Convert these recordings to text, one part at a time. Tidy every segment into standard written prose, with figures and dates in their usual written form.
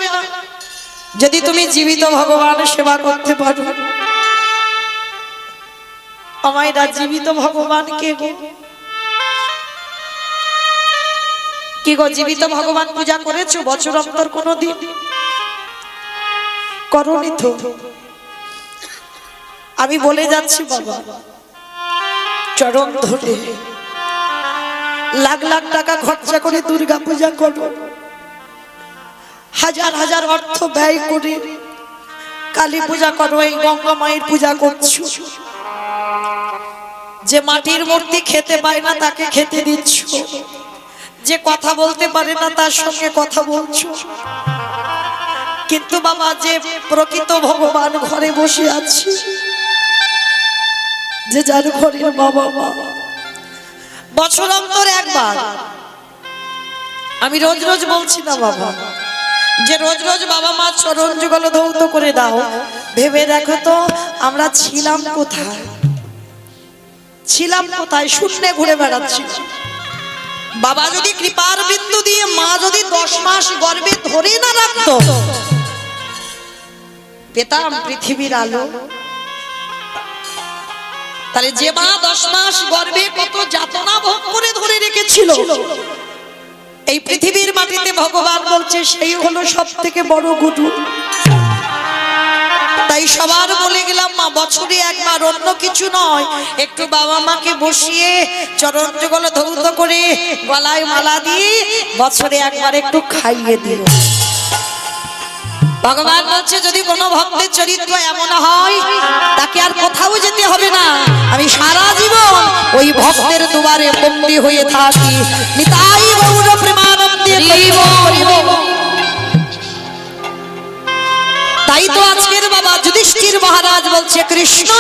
হবে না যদি তুমি জীবিত ভগবানের সেবা করতে পারো। আমায় জীবিত ভগবানকে কি গো জীবিত ভগবান পূজা করেছো বছর অন্তর কোনোদিন? করনি তো। আমি বলে যাচ্ছি বাবা, চরণ ধরে লাখ লাখ টাকা খরচা করে দুর্গা পূজা করো, হাজার হাজার অর্থ ব্যয় করে কালী পূজা করো, এই গঙ্গা মায়ের পূজা করছো। যে মাটির মূর্তি খেতে পায় না তাকে খেতে দিচ্ছ, যে কথা বলতে পারে না তার সঙ্গে কথা বলছো। কিন্তু বাবা যে প্রকৃত ভগবান ঘরে বসে আছে, যে যার ঘরের বাবা মা বছর অন্তর একবার, আমি রোজ রোজ বলছি না বাবা, যে রোজ রোজ বাবা মা চরণ যুগল ধৌত করে দাও, ভেবে দেখো তো আমরা ছিলাম কোথায়, ছিলাম কোথায়, শূন্যে ঘুরে বেড়াচ্ছি। বাবা যদি কৃপার বিন্দু দিয়ে মা যদি 10 মাস গর্ভে ধরে না রাখতো, পেতাম পৃথিবীর আলো। তাহলে যে মা 10 মাস গর্ভে কত যাতনা ভোগ করে ধরে রেখেছিল, এই পৃথিবীর মাটিতে ভগবান বলছে সেই হলো সব থেকে বড় গুরু। তাই সবার বলে গেলাম মা বছরে একবার, অন্য কিছু নয়, একটু বাবা মাকে বসিয়ে চরণ যুগল ধৌত করে গলায় মালা দিয়ে বছরে একবার একটু খাইয়ে দিও। ভগবান বলছে যদি কোনো ভক্তের চরিত্র এমন হয় তাকে আর কোথাও যেতে হবে না, আমি সারা জীবন ওই ভক্তের দুয়ারে বন্দী হয়ে থাকি। নিতাই গৌর প্রেমানন্দে। তাই তো আজকের বাবা যুধিষ্ঠির মহারাজ বলছে কৃষ্ণ,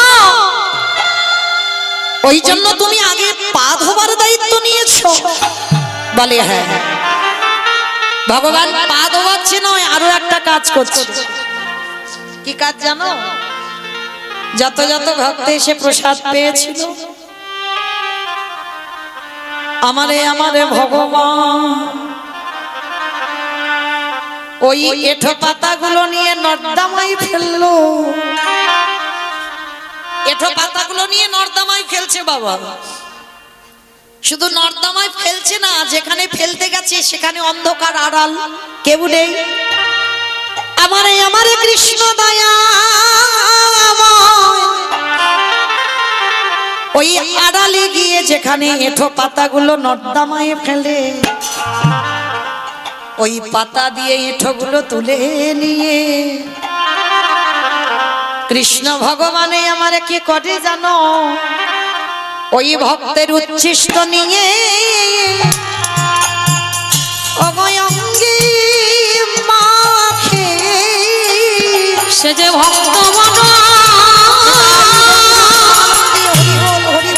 ওই জন্য তুমি আগে পা ধোবার দায়িত্ব নিয়েছো? বলে হ্যাঁ। ভগবান পা ধোয়াচ্ছে নয়, আরো একটা কাজ করছে। কি কাজ জানো? যত যত ভক্ত এসে প্রসাদ পেয়েছিল, আমারে আমারে ভগবান ওই এঁঠো পাতাগুলো নিয়ে নর্দমায় ফেললো। এঁঠো পাতাগুলো নিয়ে নর্দমায় ফেলছে বাবা। শুধু নর্দমায় ফেলছে না, যেখানে ফেলতে গেছে সেখানে অন্ধকার আড়াল, কেউ নেই। আমারে আমারে কৃষ্ণ দয়া, ওই আড়ালে গিয়ে যেখানে এঁঠো পাতাগুলো নর্দমায় ফেলে, ওই পাতা দিয়ে এঁঠোগুলো তুলে নিয়ে কৃষ্ণ ভগবানে আমারে কি করে জানো? ওই ভক্তের উচ্ছিষ্ট নিয়ে অঙ্গে মাখে, সে যে ভক্ত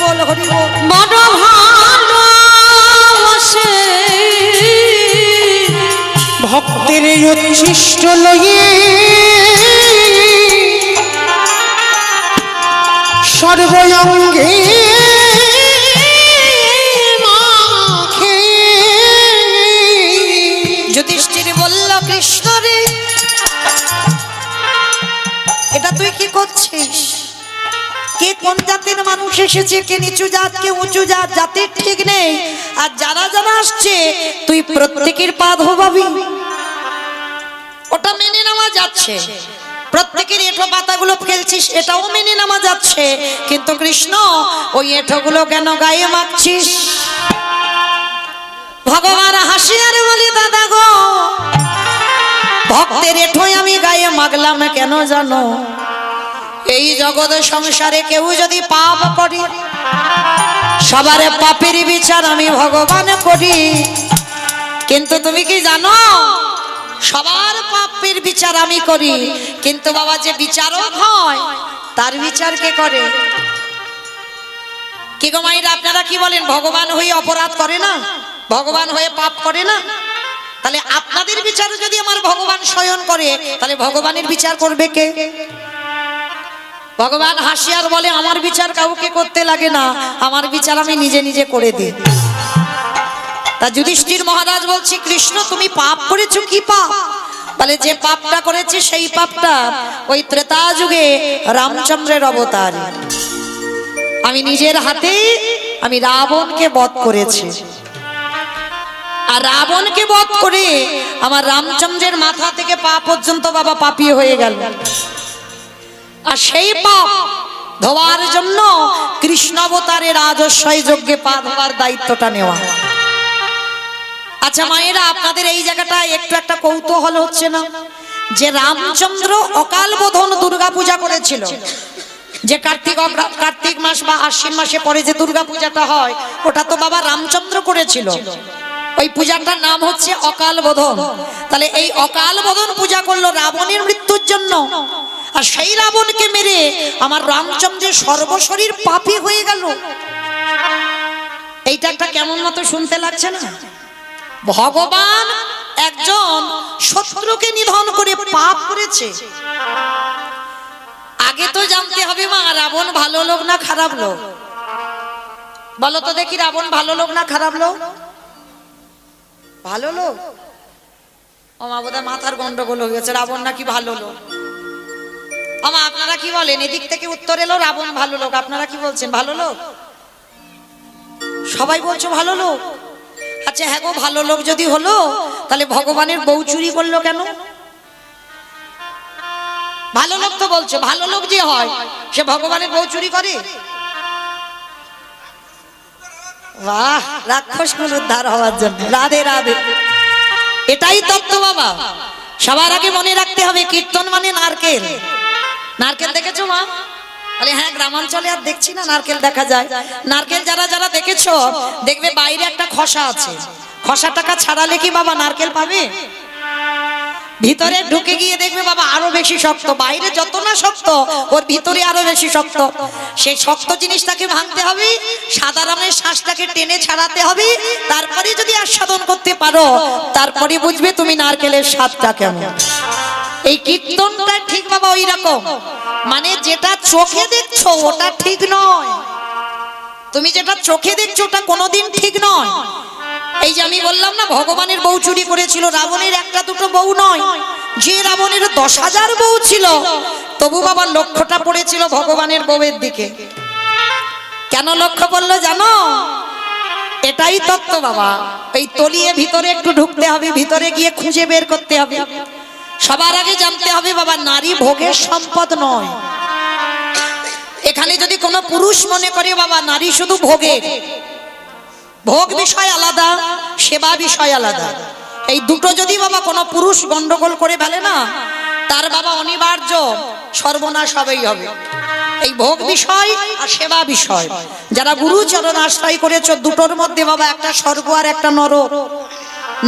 মন বড় ভালোবাসে, ভক্তের উচ্ছিষ্ট লইয়ে সর্বঙ্গে মাখে। যুধিষ্ঠির বলল কৃষ্ণ রে, এটা তুই কি করছিস? কে কোন জাতের মানুষ এসেছে, কে নিচু জাত কে উঁচু জাত, জাতির ঠিক নেই। আর যারা যারা আসছে তুই প্রত্যেকের পা ধোবাবি, ওটা মেনে নেওয়া যাচ্ছে। প্রত্যেকের এঁঠো পাতাগুলো ফেলছিস, এটাও মেনে নেওয়া যাচ্ছে। কিন্তু কৃষ্ণ ওই এঁঠোগুলো কেন গায়ে মাখছিস? ভগবান হাসি আর বলি দাদা গো, ভক্তের এঁঠোই আমি গায়ে মাগলাম কেন জানো? এই জগৎ সংসারে কেউ যদি পাপ করি, সবার পাপের বিচার আমি ভগবান করি। কিন্তু তুমি কি জানো, সবার পাপের বিচার আমি করি, কিন্তু বাবা যে বিচারক হয় তার বিচার কে করে? কি গো মায়েরা, আপনারা কি বলেন? ভগবান হয়ে অপরাধ করে না, ভগবান হয়ে পাপ করে না? তাহলে আপনাদের বিচার যদি আমার ভগবান স্বয়ং করে, তাহলে ভগবানের বিচার করবে কে? ভগবান হাসিয়ার বলে আমার বিচার কাউকে করতে লাগে না, আমার বিচার আমি নিজে নিজে করে দিই। তা যুধিষ্ঠির মহারাজ বলছে কৃষ্ণ তুমি পাপ করেছো, কি পাপ? তাহলে যে পাপটা করেছি সেই পাপটা ওই ত্রেতা যুগে রামচন্দ্রের অবতার। আমি নিজের হাতে আমি রাবণকে বধ করেছি, আর রাবণকে বধ করে আমার রামচন্দ্রের মাথা থেকে পা পর্যন্ত বাবা পাপী হয়ে গেল। আর সেই পাপ ধোয়ার জন্য কৃষ্ণ অবতারের রাজস্বয় যজ্ঞে পা ধোয়ার দায়িত্বটা নেওয়া। আচ্ছা মায়েরা, আপনাদের এই জায়গাটা একটু একটা কৌতূহল হচ্ছে না যে রামচন্দ্র অকাল বোধন দুর্গা পূজা করেছিল, যে কার্তিক মাস বা আশ্বিন মাসে পরে যে দুর্গা পূজাটা হয় ওটা তো বাবা রামচন্দ্র করেছিল। ওই পূজাটার নাম হচ্ছে অকাল বোধন। তাহলে এই অকাল বোধন পূজা করলো রাবণের মৃত্যুর জন্য, আর সেই রাবণকে মেরে আমার রামচন্দ্রের সর্বশরীর পাপী হয়ে গেল। এইটা একটা কেমন মতো শুনতে লাগছে না? ভগবান একজন শত্রুকে নিধন করে পাপ করেছে। আগে তো জানতে হবে মা, রাবণ ভালো লোক না খারাপ লোক? বলো তো দেখি, রাবণ ভালো লোক না খারাপ লোক? ভালো লোক। ও মা, বোধহয় মাথার গন্ডগোল হয়ে গেছে। রাবণ নাকি ভালো লোক? আমা আপনারা কি বলেন? এদিক থেকে উত্তর এলো রাবণ ভালো লোক, আপনারা কি বলছেন? ভালো লোক? সবাই বলছো ভালো লোক। আচ্ছা হ্যাঁ গো, ভালো লোক যদি হলো তাহলে ভগবানের বউ চুরি করলো কেন? ভালো লোক তো বলছো, ভালো লোক যে হয় সে ভগবানের বউ চুরি করে? বাহ, রাক্ষসগুলো উদ্ধার হওয়ার জন্য। রাধে রাধে। এটাই তত্ত্ব বাবা। সবার আগে মনে রাখতে হবে কীর্তন মানে নারকেল। নারকেল দেখেছো মা? বলে হ্যাঁ, গ্রামাঞ্চলে আর দেখছি না নারকেল দেখা যায়। নারকেল যারা যারা দেখেছো দেখবে বাইরে একটা খোসা আছে, খোসাটাকে ছাড়ালে কি বাবা নারকেল পাবে? ভিতরে ঢুকে গিয়ে দেখবে বাবা আরো বেশি শক্ত। বাইরে যত না শক্ত ওর ভিতরে আরো বেশি শক্ত। সেই শক্ত জিনিসটাকে ভাঙতে হবে, সাদা রঙের শ্বাসটাকে টেনে ছাড়াতে হবে, তারপরে যদি আস্বাদন করতে পারো তারপরে বুঝবে তুমি নারকেলের স্বাদটা কেমন। এই কীর্তনটা ঠিক বাবা ওই রকম, মানে যেটা চোখে দেখছো ওটা ঠিক নয়। তুমি যেটা চোখে দেখছো ওটা কোনোদিন ঠিক নয়। এই যে আমি বললাম না ভগবানের বউ চুরি করেছিল, রাবণের একটা দুটো বউ নয়, যে রাবণের 10,000 বউ ছিল তবু বাবা লক্ষ্যটা পড়েছিল ভগবানের বউয়ের দিকে। কেন লক্ষ্য পড়লো জানো? এটাই তত্ত্ব বাবা। এই তলিয়ে ভিতরে একটু ঢুকতে হবে, ভিতরে গিয়ে খুঁজে বের করতে হবে। সবার আগে জানতে হবে বাবা নারী ভোগের সম্পদ নয়। এখানে যদি কোনো পুরুষ মনে করে বাবা নারী শুধু ভোগের, ভোগ বিষয় আলাদা, সেবা বিষয় আলাদা, এই দুটো যদি বাবা কোনো পুরুষ গন্ডগোল করে ফেলে না, তার বাবা অনিবার্য সর্বনাশ হবেই হবে। এই ভোগ বিষয় আর সেবা বিষয় যারা গুরুচরণ আশ্রয় করেছো, দুটোর মধ্যে বাবা একটা স্বর্গ আর একটা নরক।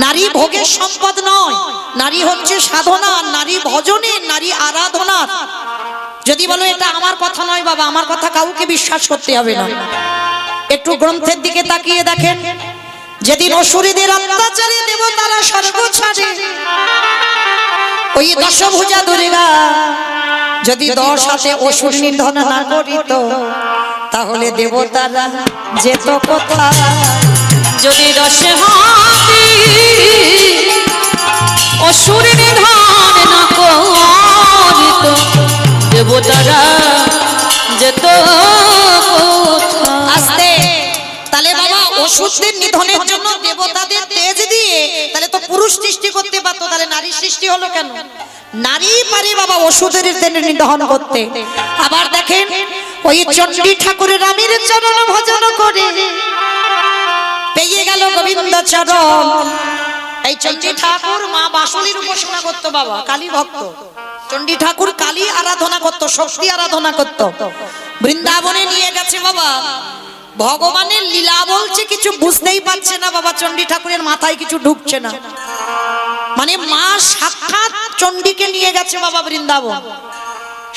নারী ভোগের সম্পদ নয়, নারী হচ্ছে সাধনা, নারী ভজনে, নারী আরাধনার। যদি বলো এটা আমার কথা নয় বাবা, আমার কথা কাউকে বিশ্বাস করতে হবে না। একটু গ্রন্থের দিকে তাকিয়ে দেখেন, যেদিন অসুরীদের অত্যাচারে দেবতারা স্বর্গ ছাড়ে, ওই দশভুজা দুর্গা যদি 10 হাতে অসুর নিধন না করিত তাহলে দেবতারা যেত কোথায়? যদি 10 হাতে অসুর নিধন না করিত দেবতারা যেত আস্তে। তাহলে বাবা অসুরদের নিধনের জন্য দেবতাদের তেজ দিয়ে তাহলে তো পুরুষ সৃষ্টি করতে পারতো, তাহলে নারী সৃষ্টি হলো কেন? নারী পারে বাবা অসুরদের নিধন করতে। আবার দেখেন ওই চণ্ডী ঠাকুরের রামের চরণ ভজন করে পেয়ে গেল গোবিন্দ চরণ। এই চণ্ডী ঠাকুর মা বাসুলির উপাসনা করতো বাবা, কালী ভক্ত। চণ্ডী ঠাকুর কালী আরাধনা করতো, শক্তি আরাধনা করতো। বৃন্দাবনে নিয়ে গেছে বাবা, ভগবানের লীলা বলছে কিছু বুঝতেই পারছে না বাবা, চণ্ডী ঠাকুরের মাথায় কিছু ঢুকছে না। মানে মা সাক্ষাৎ চণ্ডীকে নিয়ে গেছে বাবা বৃন্দাবন,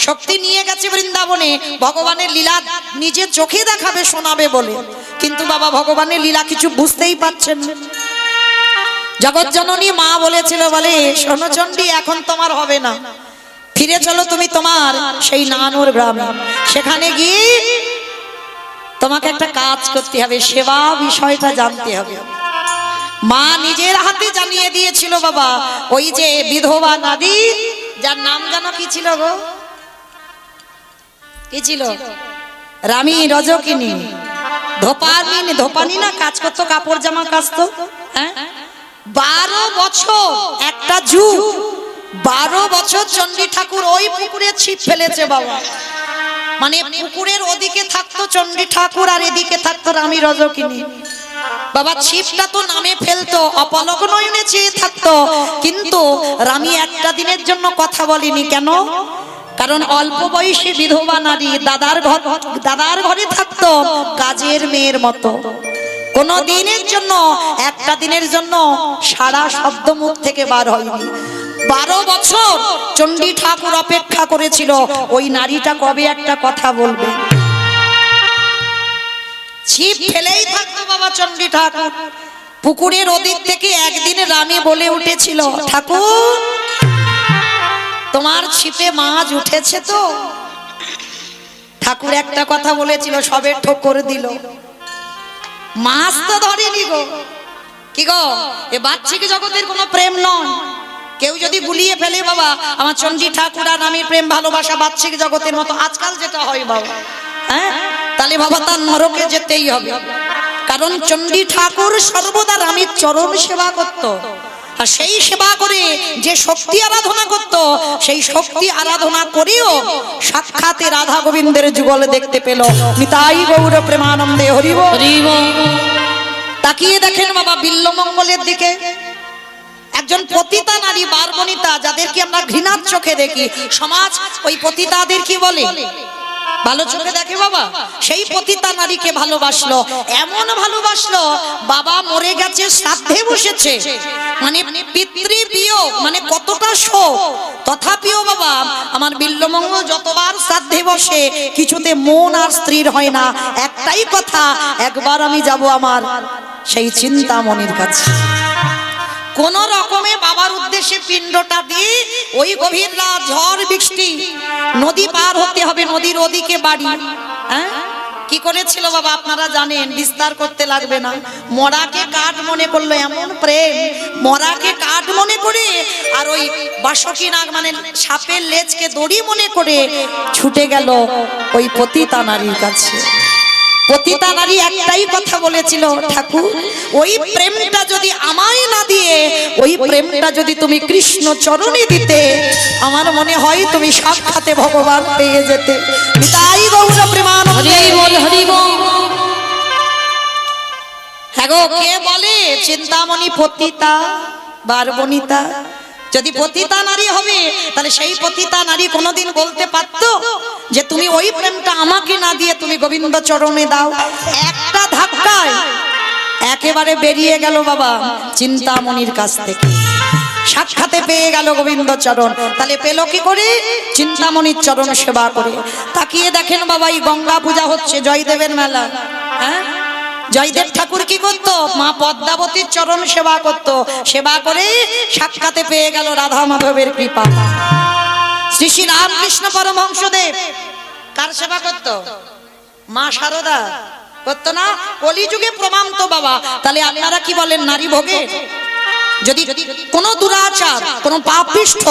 শক্তি নিয়ে গেছে বৃন্দাবনে ভগবানের লীলা নিজে চোখে দেখাবে শোনাবে বলে, কিন্তু বাবা ভগবানের লীলা কিছু বুঝতেই পারছেন না। জগৎ জননী মা বলেছিল, বলে শোনো চণ্ডী, এখন তোমার হবে না, ফিরে চলো তুমি তোমার সেই নানুর গ্রামে। সেখানে গিয়ে তোমাকে একটা কাজ করতে হবে, সেবা বিষয়টা জানতে হবে। মা নিজের হাতে জানিয়ে দিয়েছিল বাবা, ওই যে বিধবা নারী যার নাম জানো কি ছিল গো? কি ছিল? রানী রজকিনী। ধোপানি না, কাজ করতো, কাপড় জামা কাচতো। হ্যাঁ, 12 বছর একটা যুগ, 12 বছর চণ্ডী ঠাকুর ওই পুকুরে ছিপ ফেলেছে বাবা। মানে পুকুরের ওদিকে থাকতো চণ্ডী ঠাকুর আর এদিকে থাকতো রানী রজকিনী। বাবা ছিপটা তো নামে ফেলতো, অপলক নয়নে চেয়ে থাকতো, কিন্তু রানী একটা দিনের জন্য কথা বলেনি। কেন? কারণ অল্প বয়সী বিধবা নারী দাদার ঘরে থাকতো কাজের মেয়ের মতো। কোন দিনের জন্য, একটা দিনের জন্য সারা শব্দ মুখ থেকে বার হয়নি। 12 বছর চণ্ডী ঠাকুর অপেক্ষা করেছিল ওই নারীটা কবে একটা কথা বলবে। ছিপ ফেলেই থাকতো বাবা চণ্ডী ঠাকুর। পুকুরের ওদিক থেকে একদিন রানী বলে উঠেছিল, ঠাকুর তোমার ছিপে মাছ উঠেছে তো? ঠাকুর একটা কথা বলেছিল, সবে ঠোক করে দিল, মাছ তো ধরেনি গো। কি গো, এ বাহ্যিক জগতের কোনো প্রেম নয়। কেউ যদি গুলিয়ে ফেলে বাবা, আমার চণ্ডী ঠাকুর আর রানীর প্রেম ভালোবাসা বাহ্যিক জগতের মতো আজকাল যেটা হয় বাবা, হ্যাঁ, তাহলে বাবা তার নরকে যেতেই হবে। কারণ চণ্ডী ঠাকুর সর্বদা রানীর চরণ সেবা করত, আর সেই সেবা করে যে শক্তি আরাধনা করত, সেই শক্তি আরাধনা করেও সাক্ষাতে রাধা গোবিন্দের যুগল দেখতে পেল। নিতাই গৌর প্রেমানন্দে হরি বল। তাকিয়ে দেখেন বাবা বিল্লমঙ্গলের দিকে, একজন পতিতা নারী বারবনিতা, যাদেরকে আমরা ঘৃণার চোখে দেখি, সমাজ ওই পতিতাদের কি বলে? ভালো চোখে দেখে বাবা। সেই পতিতা নারীকে ভালোবাসলো, এমন ভালোবাসলো বাবা মরে গেছে, শ্রাদ্ধে বসেছে, মানে পিতৃবিয়োগ, মানে কতটা শোক। তথাপিও বাবা আমার বিল্লমঙ্গল যতবার শ্রাদ্ধে বসে কিছুতে মন আর স্থির হয় না, একটাই কথা, একবার আমি যাব আমার সেই চিন্তামণির কাছে। কোন রকমে বাবার উদ্দেশ্যে পিণ্ডটা দিয়ে ওই গভীর রাত, ঝড় বৃষ্টি, নদী পার হতে হবে, নদীর ওদিকে বাড়ি। হ্যাঁ, কি করেছিল বাবা আপনারা জানেন, বিস্তার করতে লাগবে না। মরাকে কাঠ মনে করলো, এমন প্রেম, মরাকে কাঠ মনে করে আর ওই বাসকি নাগ মানে সাপের লেজকে দড়ি মনে করে ছুটে গেল ওই পতিতা নারীর কাছে। পতিতা নারী একটাই কথা বলেছিল, ঠাকুর ওই প্রেমটা যদি আমায় না দিয়ে, ওই প্রেমটা যদি তুমি কৃষ্ণ চরণে দিতে, আমার মনে হয় তুমি সাক্ষাতে ভগবান পেয়ে যেতে। তাই গৌর প্রেমানন্দে হরি বল, হরি বল। হ্যাঁ গো, কে বলে চিন্তামণি পতিতা বারবনিতা? যদি পতিতা নারী হবে তাহলে সেই পতিতা নারী কোনোদিন বলতে পারতো যে তুমি ওই প্রেমটা আমাকে না দিয়ে তুমি গোবিন্দ চরণে দাও? একটা ধাক্কায় একেবারে বেরিয়ে গেল বাবা চিন্তামণির কাছ থেকে, সাক্ষাতে পেয়ে গেল গোবিন্দ চরণ। তাহলে পেল কি করে? চিন্তামণির চরণ সেবা করে। তাকিয়ে দেখেন বাবা, এই গঙ্গা পূজা হচ্ছে, জয়দেবের মেলা। হ্যাঁ, জয়দেব ঠাকুর কি করতো? মা পদ্মাবতীর চরণ সেবা করত, সেবা করে সাক্ষাতে পেয়ে গেল রাধা মাধবের কৃপা। শ্রী শ্রী রামকৃষ্ণ পরমহংসদেব কার সেবা করত? মা শারদা করতো না? কলিযুগে প্রমাণ তো বাবা। তাহলে আপনারা কি বলেন, নারী ভোগে? যদি কোন দুরাচার, কোন পাপিষ্ঠ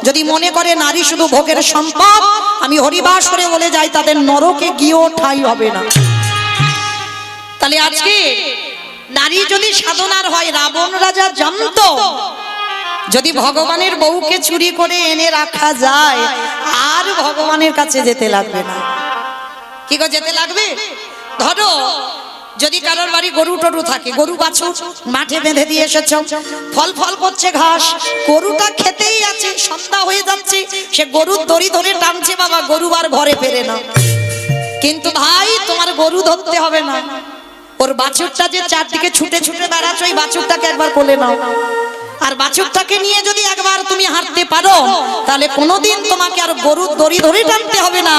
যদি মনে করে নারী শুধু ভোগের সম্পদ, আমি হরিবাস করে বলে যাই তাদের নরকে গিয়েও ঠাঁই হবে না। তাহলে আজকে নারী যদি সাধনার হয়, রাবণ রাজা জানতো যদি ভগবানের বউকে চুরি করে এনে রাখা যায় আর ভগবানের কাছে যেতে লাগবে না। কি গো, যেতে লাগবে? ধরো যদি কারোর বাড়ি গরু টরু থাকে, গরু বাছুর মাঠে বেঁধে দিয়ে এসেছ, ফল ফল করছে ঘাস, গরুটা খেতেই আছে, সন্ধ্যা হয়ে যাচ্ছে, সে গরুর দড়ি ধরে টানছে বাবা, গরু আর ঘরে ফেরে না। কিন্তু ভাই তোমার গরু ধরতে হবে না, ওর বাছুরটা যে চারদিকে ছুটে ছুটে বেড়াচ্ছে, ওই বাছুরটাকে একবার কোলে নাও। আর বাছুরটাকে নিয়ে যদি একবার তুমি হাঁটতে পারো, তাহলে কোনোদিন তোমাকে আর গরুর দড়ি ধরে টানতে হবে না,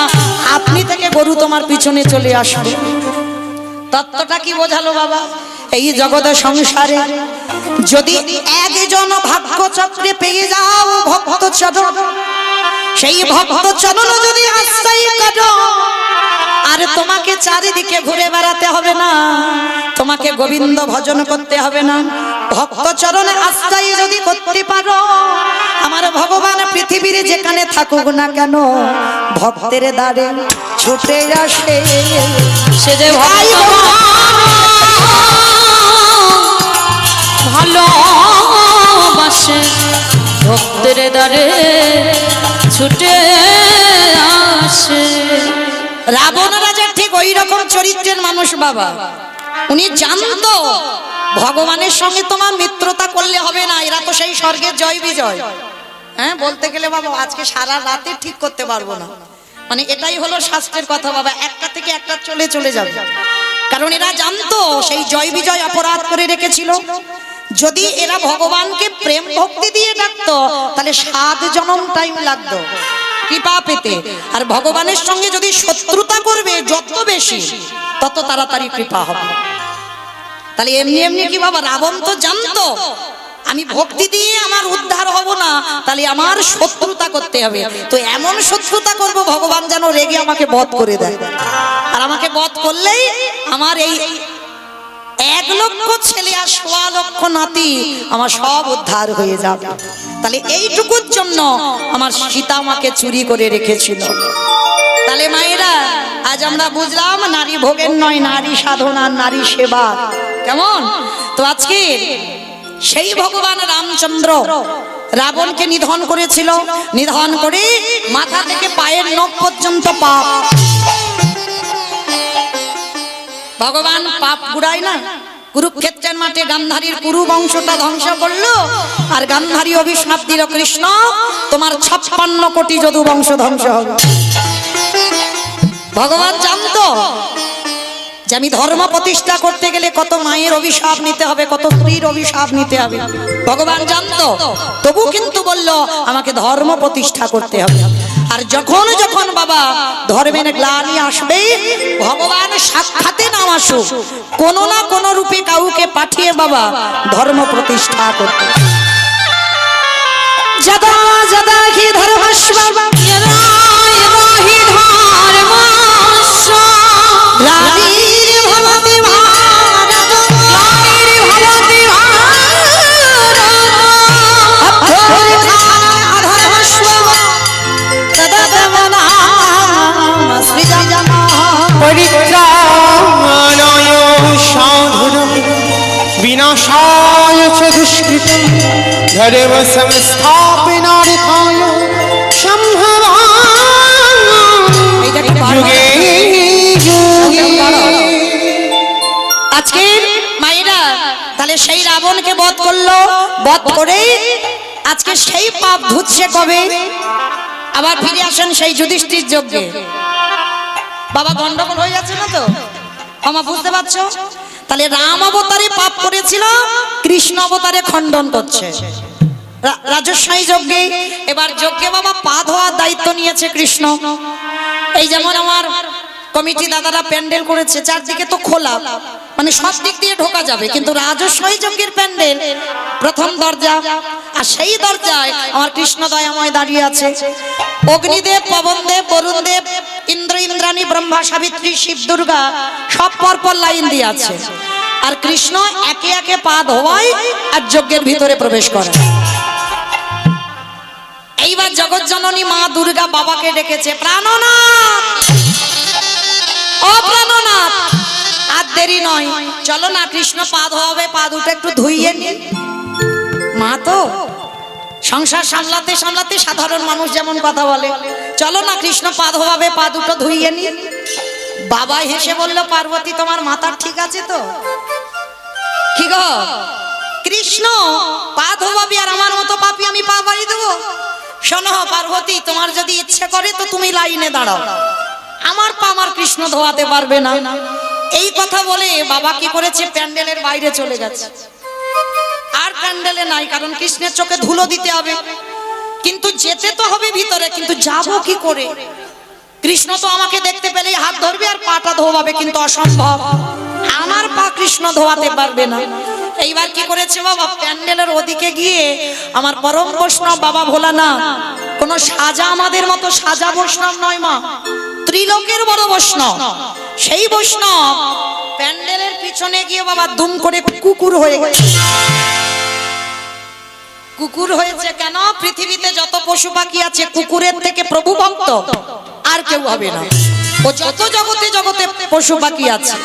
আপনি থেকে গরু তোমার পিছনে চলে আসবে। তত্ত্বটা কি বোঝালো বাবা? এই জগৎ সংসারে যদি একজন ভাগ্য চক্রে পেয়ে যাও ভক্ত চরণ, সেই ভক্ত চরণ যদি আশ্রয় করো, আর আর তোমাকে চারিদিকে ঘুরে বেড়াতে হবে না, তোমাকে গোবিন্দ ভজন করতে হবে না, ভক্ত চরণে আশ্রয় যদি করতে পারো, আমার ভগবান পৃথিবীর যেখানে থাকুক না কেন ভক্তের দ্বারে ছুটে আসে। সে যে ভালোবাসে ভক্তের দ্বারে ছুটে আসে। রাবণ রাজা ঠিক ওই রকম চরিত্রের মানুষ বাবা। উনি জানতো ভগবানের সঙ্গে তোমার মিত্রতা করলে হবে না, এরা তো সেই স্বর্গের জয় বিজয়। হ্যাঁ বলতে গেলে বাবা আজকে সারা রাতে ঠিক করতে পারবো না, মানে এটাই হলো শাস্ত্রের কথা বাবা, একটা থেকে একটা চলে চলে যাবে। কারণ এরা জানতো সেই জয় বিজয় অপরাধ করে রেখেছিল। যদি এরা ভগবানকে প্রেম ভক্তি দিয়ে ডাকতো তাহলে 7 জনম টাইম লাগতো কৃপা পেতে, আর ভগবানের সঙ্গে যদি শত্রুতা করবে যত বেশি তত তাড়াতাড়ি কৃপা হবে। তাহলে এমনি এমনি কি বাবা, রাবণ তো জানতো আমি ভক্তি দিয়ে আমার উদ্ধার হব না, তাহলে আমার শত্রুতা করতে হবে। তো এমন শত্রুতা করব ভগবান যেন রেগে আমাকে বধ করে দেয়, আর আমাকে বধ করলেই আমার এই 1 লক্ষ ছেলে আর 1.25 লক্ষ নাতি আমার সব উদ্ধার হয়ে যাবে। তাহলে এইটুকুর জন্য আমার সীতা আমাকে চুরি করে রেখেছিল। তাহলে মায়েরা আজ আমরা বুঝলাম নারী ভোগের নয়, নারী সাধনা, নারী সেবা কেমন। তো আজকে সেই ভগবান রামচন্দ্র রাবণকে নিধন করেছিল, নিধন করে মাথা থেকে পায়ের নখ পর্যন্ত পাপ। ভগবান পাপ গুড়ায় না, কুরুক্ষেত্রের মাঠে গান্ধারীর কুরু বংশটা ধ্বংস করলো, আর গান্ধারী অভিশাপ দিল কৃষ্ণ তোমার 56 কোটি যদু বংশ ধ্বংস হবে। ভগবান জানতো যে আমি ধর্ম প্রতিষ্ঠা করতে গেলে কত মায়ের অভিশাপ নিতে হবে, কত স্ত্রীর অভিশাপ নিতে হবে। ভগবান জানতো, তবু কিন্তু বলল আমাকে ধর্ম প্রতিষ্ঠা করতে হবে। আর যখন যখন বাবা ধর্মের গ্লানি আসবে, ভগবান সাক্ষাতে নাম আসুক, কোনো না কোনো রূপে কাউকে পাঠিয়ে বাবা ধর্ম প্রতিষ্ঠা করতে। যদা যদা হি ধর্মস্ব विनाशाय च दुष्कृतं धर्म संस्थापनार्थाय संभवामि युगे युगे। আজকে মায়েরা তাহলে সেই রাবণকে বধ করলো, বধ করে আজকে সেই পাপ ধুচ্ছে কবে? আবার ফিরে আসেন সেই যুধিষ্ঠির যজ্ঞে। বাবা গন্ডগোল হয়ে যাচ্ছে না তো আমা, বুঝতে পারছো? তাহলে রাম অবতারে পাপ করেছিল, কৃষ্ণ অবতারে খণ্ডন করছে রাজস্বাই যজ্ঞে। এবার যজ্ঞে বাবা পা ধোয়ার দায়িত্ব নিয়েছে কৃষ্ণ। এই যেমন আমার কমিটি দাদারা প্যান্ডেল করেছে, চারদিকে তো খোলা, মানে সব দিক দিয়ে ঢোকা যাবে, কিন্তু রাজস্বাই যজ্ঞের প্যান্ডেল প্রথম দরজা, আর সেই দরজায় আমার কৃষ্ণ দয়াময় দাঁড়িয়ে আছে। অগ্নিদেব, পবনদেব, বরুণদেব, ইন্দ্র, ইন্দ্রাণী, ব্রহ্মা, সাবিত্রী, শিব, দুর্গা সব পরপর লাইন দিয়ে আছে, আর কৃষ্ণ একে একে পা ধোয়ায় আর যজ্ঞের ভিতরে প্রবেশ করে। এইবার জগৎ জননী মা দুর্গা বাবাকে ডেকেছে, প্রাণনাথ, ও প্রাণনাথ, আর দেরি নয়, চলো না কৃষ্ণ পা ধোয়াবে, পা দুটো একটু ধুইয়ে নি। মা তো সংসার সামলাতে সামলাতে সাধারণ মানুষ যেমন কথা বলে, চলো না কৃষ্ণ পা ধোয়াবে, পা দুটো ধুইয়ে নি। বাবা হেসে বলল, পার্বতী তোমার মাথা ঠিক আছে তো? কি গো কৃষ্ণ পা ধোয়াবি আর আমার মতো পাপি আমি পা বাড়ি দেবো? শোনো পার্বতী, তোমার যদি ইচ্ছে করে তো তুমি লাইনে দাঁড়াও, আমার পা আমার কৃষ্ণ ধোয়াতে পারবে না। এই কথা বলে বাবা কি করেছে, প্যান্ডেলের বাইরে চলে গেছে। আর প্যান্ডেলে নাই, কারণ কৃষ্ণের চোখে ধুলো দিতে হবে, কিন্তু যেতে তো হবে ভিতরে, কিন্তু যাবো কি করে? কৃষ্ণ তো আমাকে দেখতে পেলেই হাত ধরবে আর পাটা ধোয়াবে, কিন্তু অসম্ভব, আমার পা কৃষ্ণ ধোয়াতে পারবে না। এইবার কি করেছে বাবা, প্যান্ডেলের ওদিকে গিয়ে আমার পরম বৈষ্ণব বাবা ভোলানাথ, কোন সাজা আমাদের মতো সাজা বৈষ্ণব নয় মা, ত্রিলোকের বড় বৈষ্ণব, সেই বৈষ্ণব প্যান্ডেলের পিছনে গিয়ে বাবা দুম করে কুকুর হয়ে গেছে। কুকুর হয়েছে কেন? পৃথিবীতে যত পশু পাখি আছে কুকুরের থেকে প্রভু ভক্ত আর কেউ হবে না। ও যত জগতে জগতে পশু পাখি আছে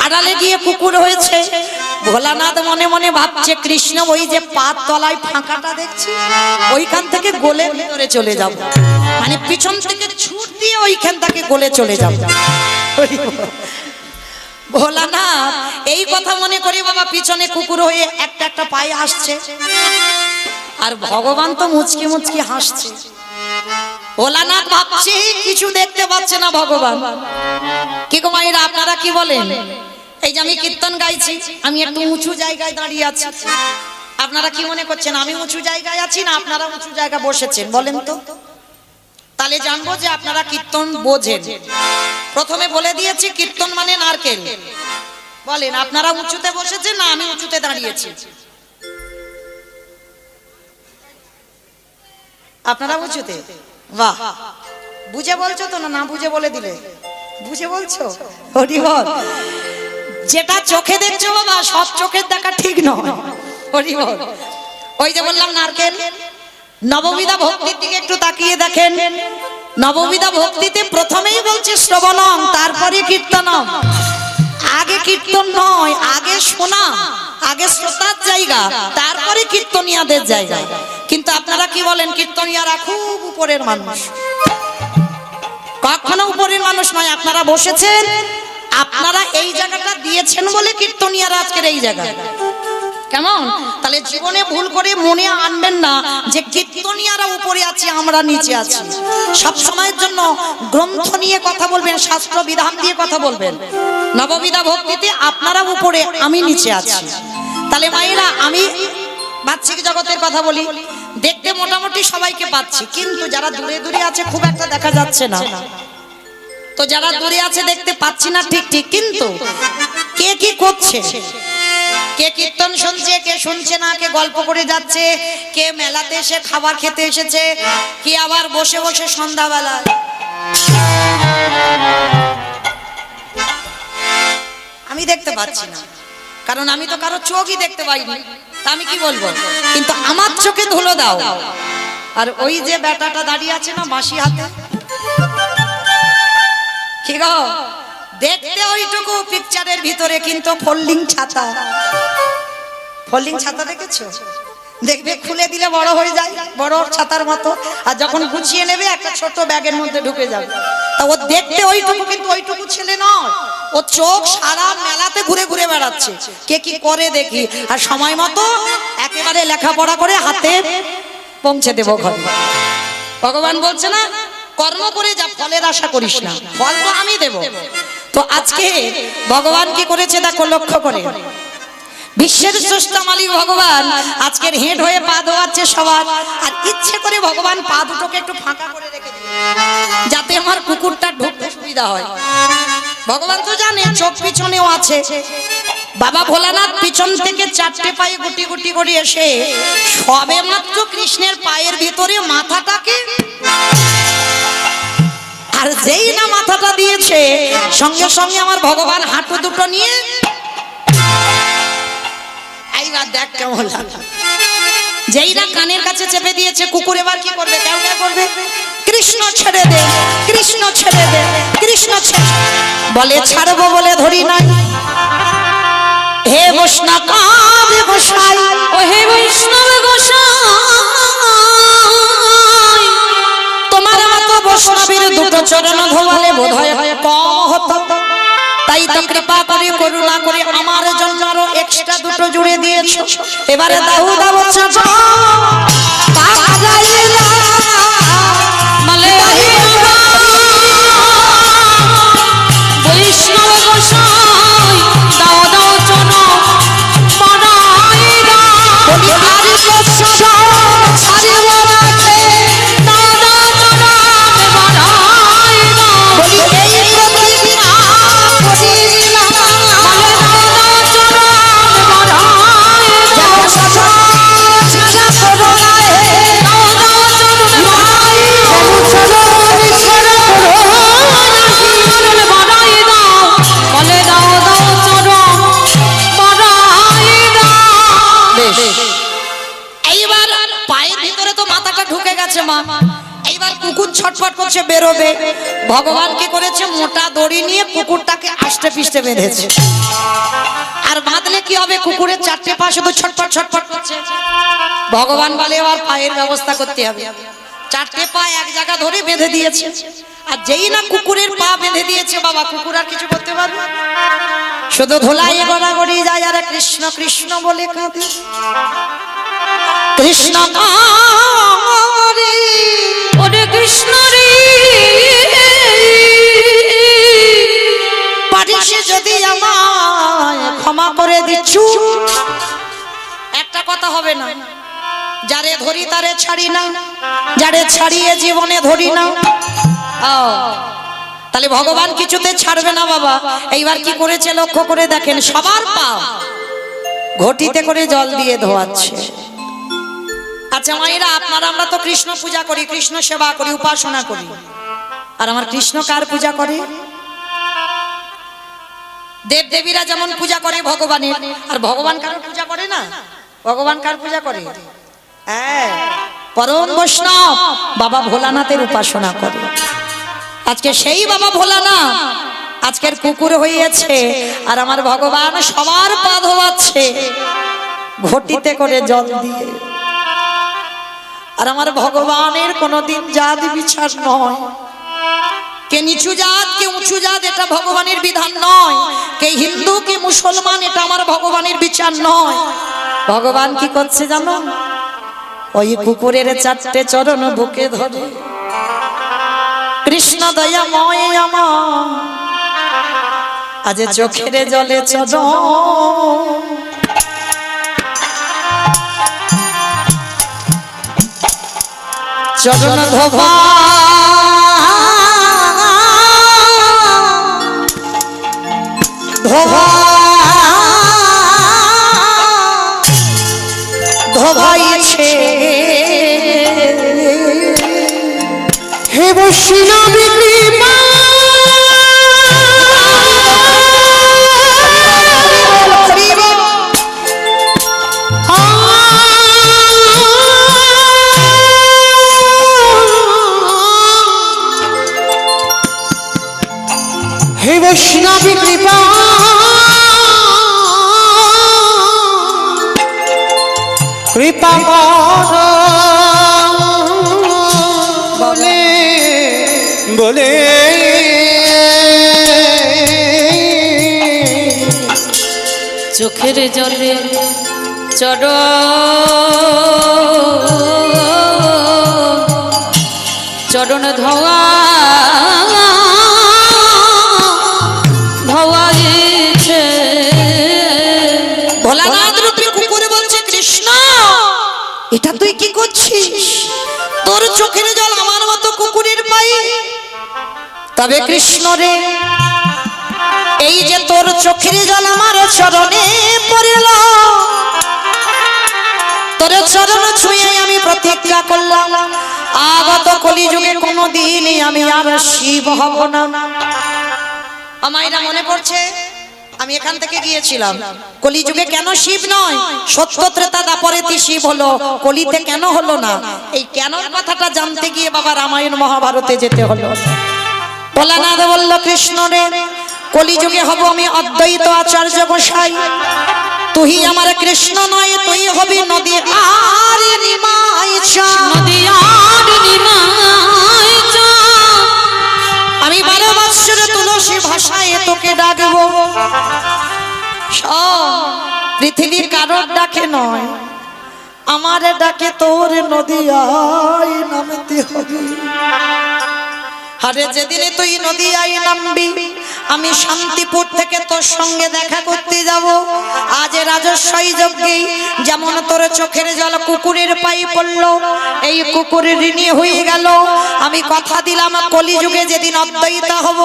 আড়ালে গিয়ে কুকুর হয়েছে। ভোলানাথ মনে মনে ভাবছে কৃষ্ণ ওই যে পাত তলায় ফাঁকাটা দেখছি ওইখান থেকে গোলে ভিতরে চলে যাব, মানে পিছন থেকে ছুট দিয়ে ওইখান থেকে গোলে চলে যাব। ভোলানাথ এই কথা মনে করি বাবা পিছনে কুকুর হয়ে একটা একটা পায়ে আসছে, আর ভগবান তো মুচকি মুচকি হাসছে। ভোলানাথ ভাবছে কিছু দেখতে পাচ্ছে না ভগবান। কি গো মায়েরা, আপনারা কি বলেন? এই যে আমি কীর্তন গাইছি, আমি একটু উঁচু জায়গায় দাঁড়িয়ে আছি, আপনারা কি মনে করছেন আমি উঁচু জায়গায় আছি না আপনারা উঁচু জায়গায় বসেছেন বলেন তো? তাহলে জানবো যে আপনারা কীর্তন বোঝেন। প্রথমে বলে দিয়েছি কীর্তন মানে নারকেল। বলেন আপনারা উঁচুতে বসেছেন না আমি উঁচুতে দাঁড়িয়েছি? আপনারা উঁচুতে? বাহ, বুঝে বলছো তো না বুঝে বলে দিলে? বুঝে বলছো? হরি বল। যেটা চোখে দেখছো বাবা সব চোখের দেখা ঠিক নয়। হরি বল। ওই যে বললাম নারকেল, নববিধা ভক্তির দিকে একটু তাকিয়ে দেখেন। নববিধা ভক্তিতে প্রথমেই বলছে শ্রবণম, তারপরে কীর্তনম। আগে কীর্তন নয়, আগে শোনা, আগে শ্রোতার জায়গা, তারপরে কীর্তনিয়াদের জায়গা। কিন্তু আপনারা কি বলেন কীর্তনিয়ারা খুব উপরের মানুষ? কখনো উপরের মানুষ নয়। আপনারা বসেছেন, আপনারা এই জায়গাটা দিয়েছেন বলে কীর্তনিয়ারা আজকের এই জায়গা। কেমন? তাহলে জীবনে ভুল করে মনে আনবেন না যে কীর্তনিয়ারা উপরে আছে আমরা নিচে আছি। সব সময়ের জন্য গ্রন্থ নিয়ে কথা বলবেন, শাস্ত্র বিধান দিয়ে কথা বলবেন। নববিধা ভক্তিতে আপনারা উপরে আমি নিচে আছি। তাহলে মায়েরা আমি বাহ্যিক জগতের কথা বলি, দেখতে মোটামুটি সবাইকে পাচ্ছি, কিন্তু যারা দূরে দূরে আছে খুব একটা দেখা যাচ্ছে না। তো যারা দূরে আছে দেখতে পাচ্ছি না ঠিক ঠিক, কিন্তু কে কি করছে, কে কীর্তন শুনছে, কে শুনছে না, কে গল্প করে যাচ্ছে, কে মেলাতে এসে খাবার খেতে এসেছে, কে আবার বসে বসে সন্ধ্যাবেলা। আমি দেখতে পাচ্ছি না, কারণ আমি তো কারো চোখই দেখতে পাইনি। তা আমি কি বলবো? কিন্তু আমার চোখে ধুলো দাও। আর ওই যে বেটাটা দাঁড়িয়ে আছে না বাঁশি হাতে, কি গো দেখতে ওইটুকু পিকচারের ভিতরে, কিন্তু ফোল্ডিং ছাতা। ফোল্ডিং ছাতা দেখেছো? দেখবে খুলে দিলে বড় হয়ে যায়, বড় ছাতার মতো, আর যখন গুছিয়ে নেবে একটা ছোট ব্যাগের মধ্যে ঢুকে যাবে। তা ও দেখতে ওইটুকু, কিন্তু ওইটুকু ছেলে নয়। ও চোখ সারা মেলাতে ঘুরে ঘুরে বেড়াচ্ছে, কে কি করে দেখি, আর সময় মতো একেবারে লেখাপড়া করে হাতে পৌঁছে দেবো ঘরে। ভগবান বলছে না কর্ম করে যা, ফলের আশা করিস না, ফল তো আমি দেব। তো আজকে ভগবান কি করেছে দেখো, লক্ষ্য করে। বিশ্বের স্রষ্টা মালিক ভগবান আজকের হেঁট হয়ে পা ধোয়াচ্ছে সবার, আর ইচ্ছে করে ভগবান পা দুটোকে একটু ফাঁকা করে রেখে দিল যাতে আমার কুকুরটা ঢুকতে সুবিধা হয়। ভগবান তো জানে চোখ পিছনেও আছে। বাবা ভোলানাথ পিছন থেকে চারটে পায়ে গুটি গুটি করে এসে সবে মাত্র কৃষ্ণের পায়ের ভিতরে মাথাটাকে, আর যেই না মাথাটা দিয়েছে সঙ্গে সঙ্গে আমার ভগবান হাঁটু দুটো নিয়ে, এইবার দেখ কেমন লাগে। যেই না কানের কাছে চেপে দিয়েছে কুকুর এবার কি করবে, কেউ কেউ করবে কৃষ্ণ ছেড়ে দে, কৃষ্ণ ছেড়ে দে, কৃষ্ণ ছেড়ে বলে, ছাড়বো বলে ধরি নাই। হে বৈষ্ণব গোসাই, ও হে বৈষ্ণব গোসাই, তোমার মতো বৈষ্ণবের দুটো চরণ ধোয়ালে বোধ হয় কম হতো। তাই তো কৃপা করে করুণা করে আমার জন্য আরো এক্সট্রা দুটো জুড়ে দিয়েছো। এবারে দাও দাও চাচা বলে বৈষ্ণব গোসাই, দাও দাও চরণ বাড়াই দাও। এই মাথাটা ঢুকে গেছে মা। এইবার কুকুর ছটফট করছে বেরোবে, ভগবান কি করেছে মোটা দড়ি নিয়ে কুকুরটাকে আষ্টে পিষ্টে বেঁধেছে। আর বাঁধলে কি হবে, কুকুরের চারটে পা শুধু ছটফট ছটফট করছে। ভগবান বলে এবার পায়ের ব্যবস্থা করতে হবে। চারটে পা এক জায়গা ধরে বেঁধে দিয়েছে। আর যেই না কুকুরের পা বেঁধে দিয়েছে বাবা, কুকুর আর কিছু করতে পারবে, শুধু ধুলাই গড়াগড়ি যায় আর কৃষ্ণ কৃষ্ণ বলে কাঁদে। কৃষ্ণ কারে ওরে কৃষ্ণ রে, পারিস যদি আমায় ক্ষমা করে দিচ্ছু। একটা কথা হবে না, যারে ধরি তারে ছাড়ি না, যারে ছাড়িয়ে জীবনে ধরি না। তাহলে ভগবান কিছুতে ছাড়বে না বাবা। এইবার কি করেছে লক্ষ্য করে দেখেন, সবার পা ঘটিতে করে জল দিয়ে ধোয়াচ্ছে। আচ্ছা মায়েরা, আপনারা আমরা তো কৃষ্ণ পূজা করি, কৃষ্ণ সেবা করি, উপাসনা করি। আর আমার কৃষ্ণ কার পূজা করে? দেব দেবীরা যেমন পূজা করে ভগবানের, আর ভগবান কার পূজা করে না? ভগবান কার পূজা করে? হ্যাঁ, পরম বৈষ্ণব বাবা ভোলানাথের উপাসনা করে। আজকে সেই বাবা ভোলানাথ আজকের কুকুর হইয়াছে, আর আমার ভগবান সবার পা ধোয়াচ্ছে ঘটিতে করে জল দিয়ে। আর আমার ভগবানের কোনদিন জাত বিচার নয়, কে নিচু জাত কে উঁচু জাত এটা ভগবানের বিধান নয়, কে হিন্দু কে মুসলমান এটা আমার ভগবানের বিচার নয়। ভগবান কি করছে জানো? ওই কুকুরের চারটে চরণ বুকে ধরে, কৃষ্ণ দয়াময় আমার আজ চোখের জলে চরণ, চরণ ধোবা ধোবা ধোবাইছে। হে বৈষ্ণব কৃপা হে বৈষ্ণব কৃপা কৃপা বলে বলে চোখের জলে চরণ ধোয়া ধোয়াইছে। ভোলানাথ রূপী কুকুর বলছে, কৃষ্ণ এটা তুই কি করছিস? তোর চোখের জল আমার মতো কুকুরের পায়ে? তবে কৃষ্ণ রে, এই যে তোর চোখের জল আমার চরণে পড়ল, তোর চরণ ছুঁয়ে আমি প্রতিজ্ঞা করলাম আগত কলিযুগে কোনোদিনই আমি আর শিব হব না। আমায়রা মনে পড়ছে, আমি এখান থেকে গিয়েছিলাম, কলিযুগে কেন শিব নয়, সত্য ত্রেতা দাপরেতে শিব হলো, কলিতে কেন হলো না? এই কেন কথাটা জানতে গিয়ে বাবা রামায়ণ মহাভারতে যেতে হলো। ভোলানাথ বলল, কৃষ্ণ রে, কলিযুগে হব আমি অদ্বৈত আচার্য গোসাই, তুই আমার কৃষ্ণ নয়, তুই হবি নদী আর নিমাই চাঁদ। নদী আর নিমাই চাঁদ। আমি 12 বৎসরে তুলসী ভাষায় তোকে ডাকবো, পৃথিবীর কারোর ডাকে নয়, আমার ডাকে তোর নদিয়ায় নামতে হবে। আরে যেদিনে তুই নদিয়ায় নামবি, আমি শান্তিপুর থেকে তোর সঙ্গে দেখা করতে যাব। আজ রাজস্বই যজ্ঞে যেমন তোর চোখের জল কুকুরের পায়ে পড়লো, এই কুকুরের ঋণী হয়ে গেল। আমি কথা দিলাম কলিযুগে যেদিন অদ্বৈত হব,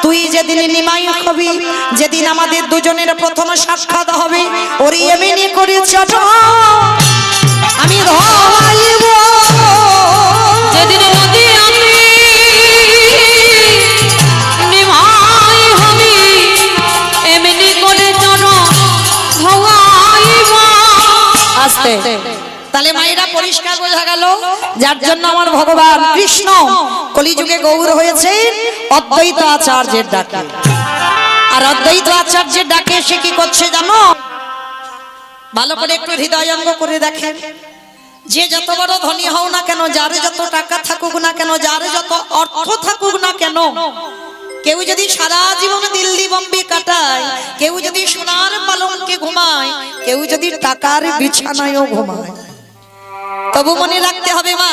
তুই যেদিন নিমাই হবি, যেদিন আমাদের দুজনের প্রথম সাক্ষাৎ হবে, ওরে এমনি করে চলো আমি ধরাইব। যেদিন নদী আমি নিমাই হবি, এমনি করে চরণ ধোয়াইব। আস্তে তাহলে মায়েরা পরিষ্কার পরিষ্কার বোঝা গেল যার জন্য আমার ভগবান কৃষ্ণ কলিযুগে গৌর হয়েছে অদ্বৈত আচার্যের ডাকে। আর অদ্বৈত আচার্যের ডাকে সে কি করছে জানো? ভালো করে একটু হৃদয়ঙ্গ করে দেখেন, যে যত বড় ধনী হও না কেন, যার যত টাকা থাকুক না কেন, যার যত অর্থ থাকুক না কেন, কেউ যদি সারা জীবন দিল্লি বম্বে কাটায়, কেউ যদি সোনার পালঙ্কে ঘুমায়, কেউ যদি টাকার বিছানায়ও ঘুমায়, তবু মনে রাখতে হবে মা,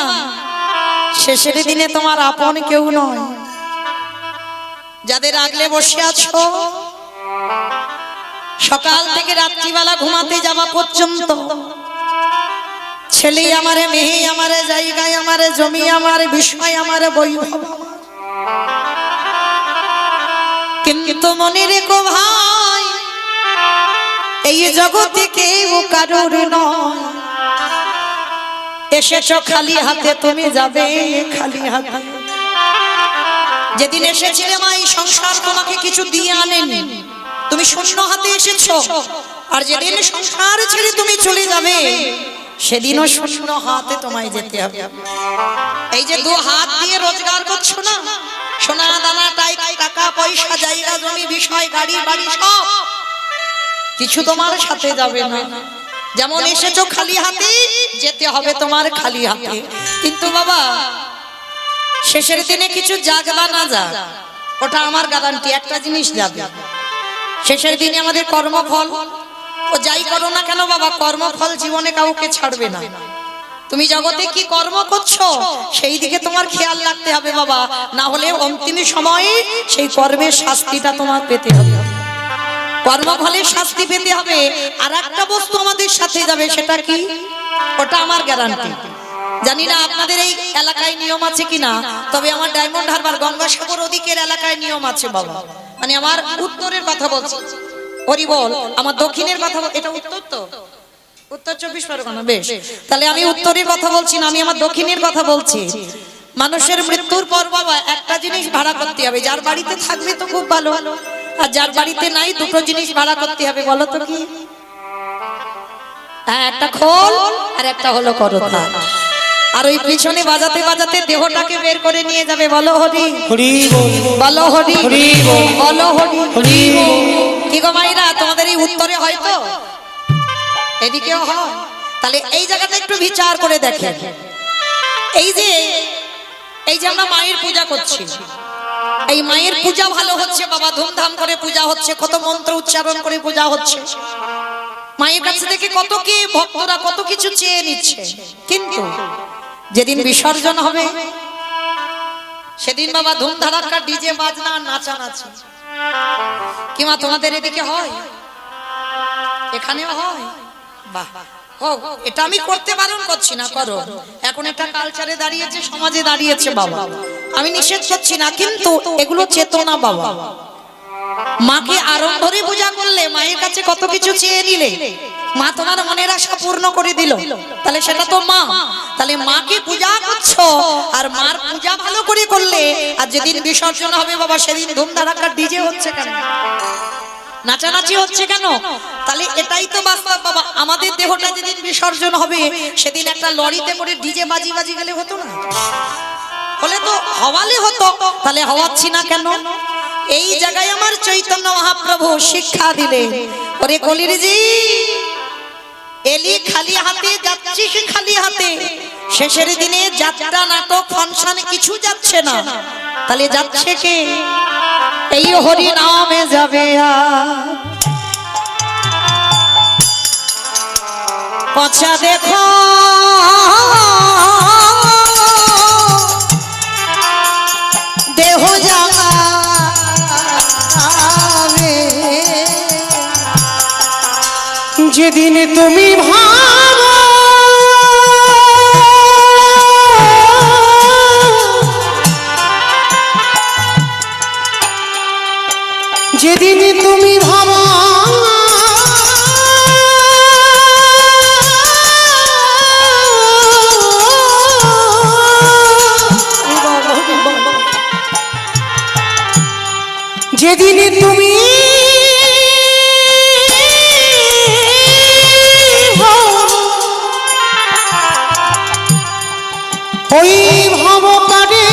শেষের দিনে তোমার আপন কেউ নয়। যাদের আগলে বসে আছো, সকাল থেকে রাত্রিবেলা ঘুমাতে যাওয়া পর্যন্ত ছেলে আমারে, মেয়ে আমারে, জায়গায় আমারে, জমি আমারে, বিষয় আমারে, বৈভব, কিন্তু মনে রেখো ভাই, এই জগতে কেউ কারোর নয়। এসেছো খালি হাতে, তুমি যাবে খালি হাতে। যেদিন এসেছিলে মা, এই সংসার তোমাকে কিছু দিয়ে আনেনি, তুমি শূন্য হাতে এসেছো। আর যেদিন সংসার ছেড়ে তুমি চলে যাবে, সেদিনও শূন্য হাতে তোমায় যেতে হবে। এই যে দু হাত দিয়ে রোজগার করছো না, সোনা দানা টাকা পয়সা, জায়গা জমি, বিষয়, গাড়ি বাড়ি, সব কিছু তোমার সাথে যাবে না। যেমন এসেছো খালি হাতে, যেতে হবে তোমার খালি হাতে। কিন্তু বাবা, শেষের দিনে কিছু যাক বা না যাক, ওটা আমার গ্যারান্টি, একটা জিনিস যাবে। শেষের দিনে আমাদের কর্মফল, ও যাই করো না কেন বাবা, কর্মফল জীবনে কাউকে ছাড়বে না। তুমি জগতে কি কর্ম করছো, সেই দিকে তোমার খেয়াল রাখতে হবে বাবা, না হলে অন্তিম সময়ে সেই কর্মের শাস্তিটা তোমার পেতে হবে। কর্মফলের শাস্তি পেতে হবে। আর একটা বস্তু আমাদের সাথে যাবে, সেটা কি? ওটা আমার গ্যারান্টি। জানি না আপনাদের এই এলাকায় নিয়ম আছে কিনা, তবে আমার ডায়মন্ড হারবার গঙ্গাসাগর ওদিকের এলাকায় নিয়ম আছে বাবা। মানে আমার উত্তরের কথা বলছি, হরি বল। আমার দক্ষিণের কথা, এটা উত্তর তো, উত্তর 24 পরগনা, বেশ। তাহলে আমি উত্তরের কথা বলছি না, আমি আমার দক্ষিণের কথা বলছি। মানুষের মৃত্যুর পর বাবা একটা জিনিস ভাড়া করতে হবে। যার বাড়িতে থাকবে তো খুব ভালো, আর যার বাড়িতে নাই দুটো জিনিস ভাড়া করতে হবে। বলো তো কি? হ্যাঁ, একটা খোল আর একটা হলো করতা। আর ওই পিছনে বাজাতে বাজাতে দেহটাকে বের করে নিয়ে যাবে। বলো হরি হরি বলো, হরি হরি বলো, হরি হরি। কি গো মাইরা, তোমাদের এই উত্তরে হয়তো, এদিকেও হয়। তাহলে এই জায়গাটা একটু বিচার করে দেখেন। এই যে আমরা মায়ের পূজা করছি, এই মায়ের পূজা ভালো হচ্ছে বাবা, ধুমধাম করে পূজা হচ্ছে, কত মন্ত্র উচ্চারণ করে পূজা হচ্ছে। মায়ের কাছে থেকে কত কি ভক্তরা কত কিছু চেয়ে নিচ্ছে। কিন্তু যেদিন বিসর্জন হবে, সেদিন বাবা ধুমধারাক্কা, ডিজে বাজনা, নাচানাচি। কি মা, তোমাদের এদিকে হয়? এখানেও হয়? বাহ, হোক। এটা আমি করতে বারণ করছি না, করো। এখন একটা কালচারে দাঁড়িয়েছে, সমাজে দাঁড়িয়েছে বাবা, আমি নিষেধ করছি না, কিন্তু এগুলো চেতনা বাবা। মাকে আরম্ভরে পূজা করলে, মায়ের কাছে কত কিছু চেয়ে নিলে, মা তোমার মনের আশা পূর্ণ করে দিল, তাহলে সেটা তো মা। তাহলে মাকে পূজা করছো, আর মার পূজা ভালো করে করলে, আর যেদিন বিসর্জন হবে বাবা, সেদিন ধুমধারাক্কা ডিজে হচ্ছে কেন, নাচানাচি হচ্ছে কেন? তাহলে এটাই তো বাস্তব বাবা। আমাদের দেহটা যেদিন বিসর্জন হবে, সেদিন একটা লরিতে করে ডিজে বাজি বাজি গেলে হতো না? হলে তো হওয়ালে হতো, তাহলে হওয়াচ্ছি না কেন? এই জায়গায় আমার চৈতন্য মহাপ্রভু শিক্ষা দিলেন, ওরে কলির জি, এলি খালি হাতে, যাচ্ছিস খালি হাতে। শেষের দিনে যাত্রা, নাটক, ফাংশন কিছু যাচ্ছে না, তাহলে যাচ্ছে কে? এই হরি নামে যাবে। পছা দেখো দেহ যাবে, যেদিন তুমি ভাবো যেদিন তুমি ভাবো যেদিন তুমি ভাবো ওই ভব পারে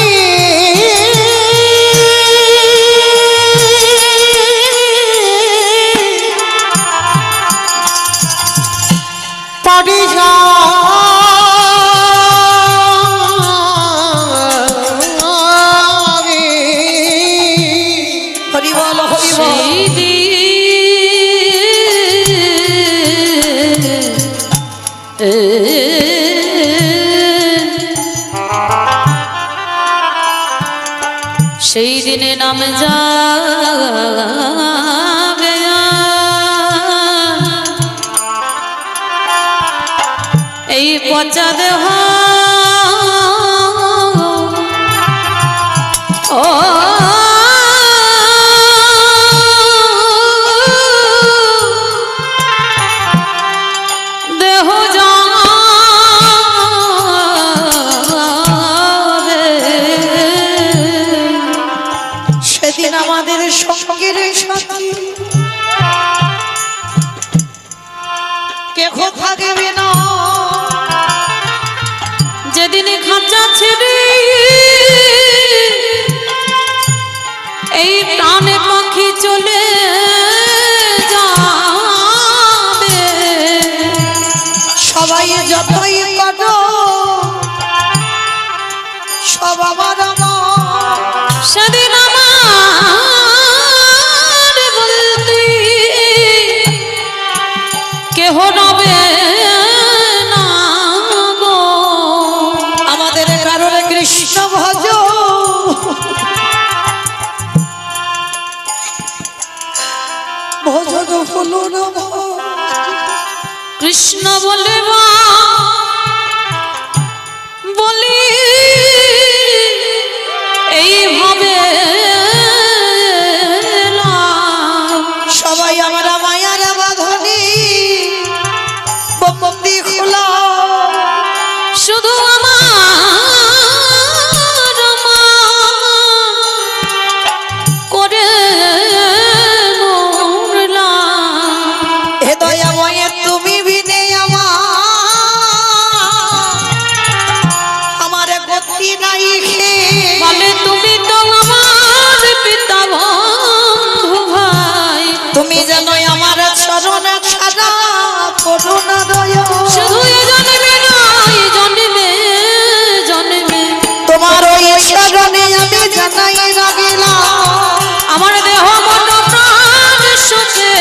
পারে যাবে হরি বল হরি বল। সেই সেই দিনে নাম যাবে এই পচা দেহ ও দেহ যাবে সেদিন আমাদের সঙ্গের সাথী কেহ থাকবে না। যেদিন খাঁচা ছেড়ে এই প্রাণে পাখি চলে যাবে সবাই যতই করো সব আমার আমার। সেদিন আমার বলতে কেহ রবে না গো। আমাদের কারণে কৃষ্ণ ভজ ভজন হলো না কৃষ্ণ বলে বলি এইভাবে সবাই আমরা মায়ার বাঁধনে বন্দি খোলা শুধু আমার মা করে হে দয়াময় তুমি বিনে আমার গতি নাই বলে তুমি তো আমার পিতা বন্ধু ভাই তুমি জানো আমার চরণ ছাড়া করুণা দয়া শুধু এ জন্মে নয় জন্মে জন্মে তোমার ওই চরণে আমি জানাই রাখিলাম আমার দেহ মন প্রাণ সুখে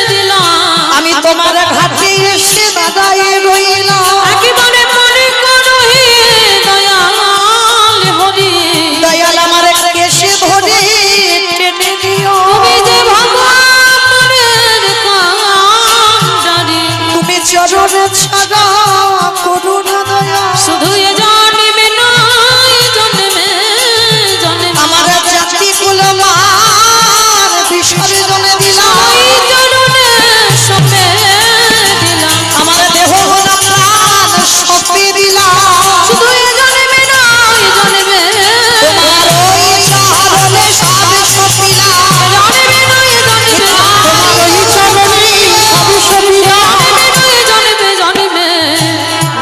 দিলাম আমি তোমার ঘাটে এসে দাদাই রইলাম একেবারে মনে করো হে দয়াল হরি দয়াল আমার কেশে ধরে টেনে দিও তুমি যে ভগবানের কান্ডারি তুমি চরণে ছাড়া করুণা দয়া শুধু এ জন্মে নয় জন্মে জন্মে আমার জাতি কুলমার বিসর্জনে দিলাম ওই চরণে সপে দিলাম আমার দেহ প্রাণ সঁপে দিলাম শুধু এ জন্মে নয় জন্মে তোমার ওই চরণে সব সঁপিলাম জন্মে নয় জন্মে তোমার ওই চরণে সবই সপিলাম জন্মে জন্মে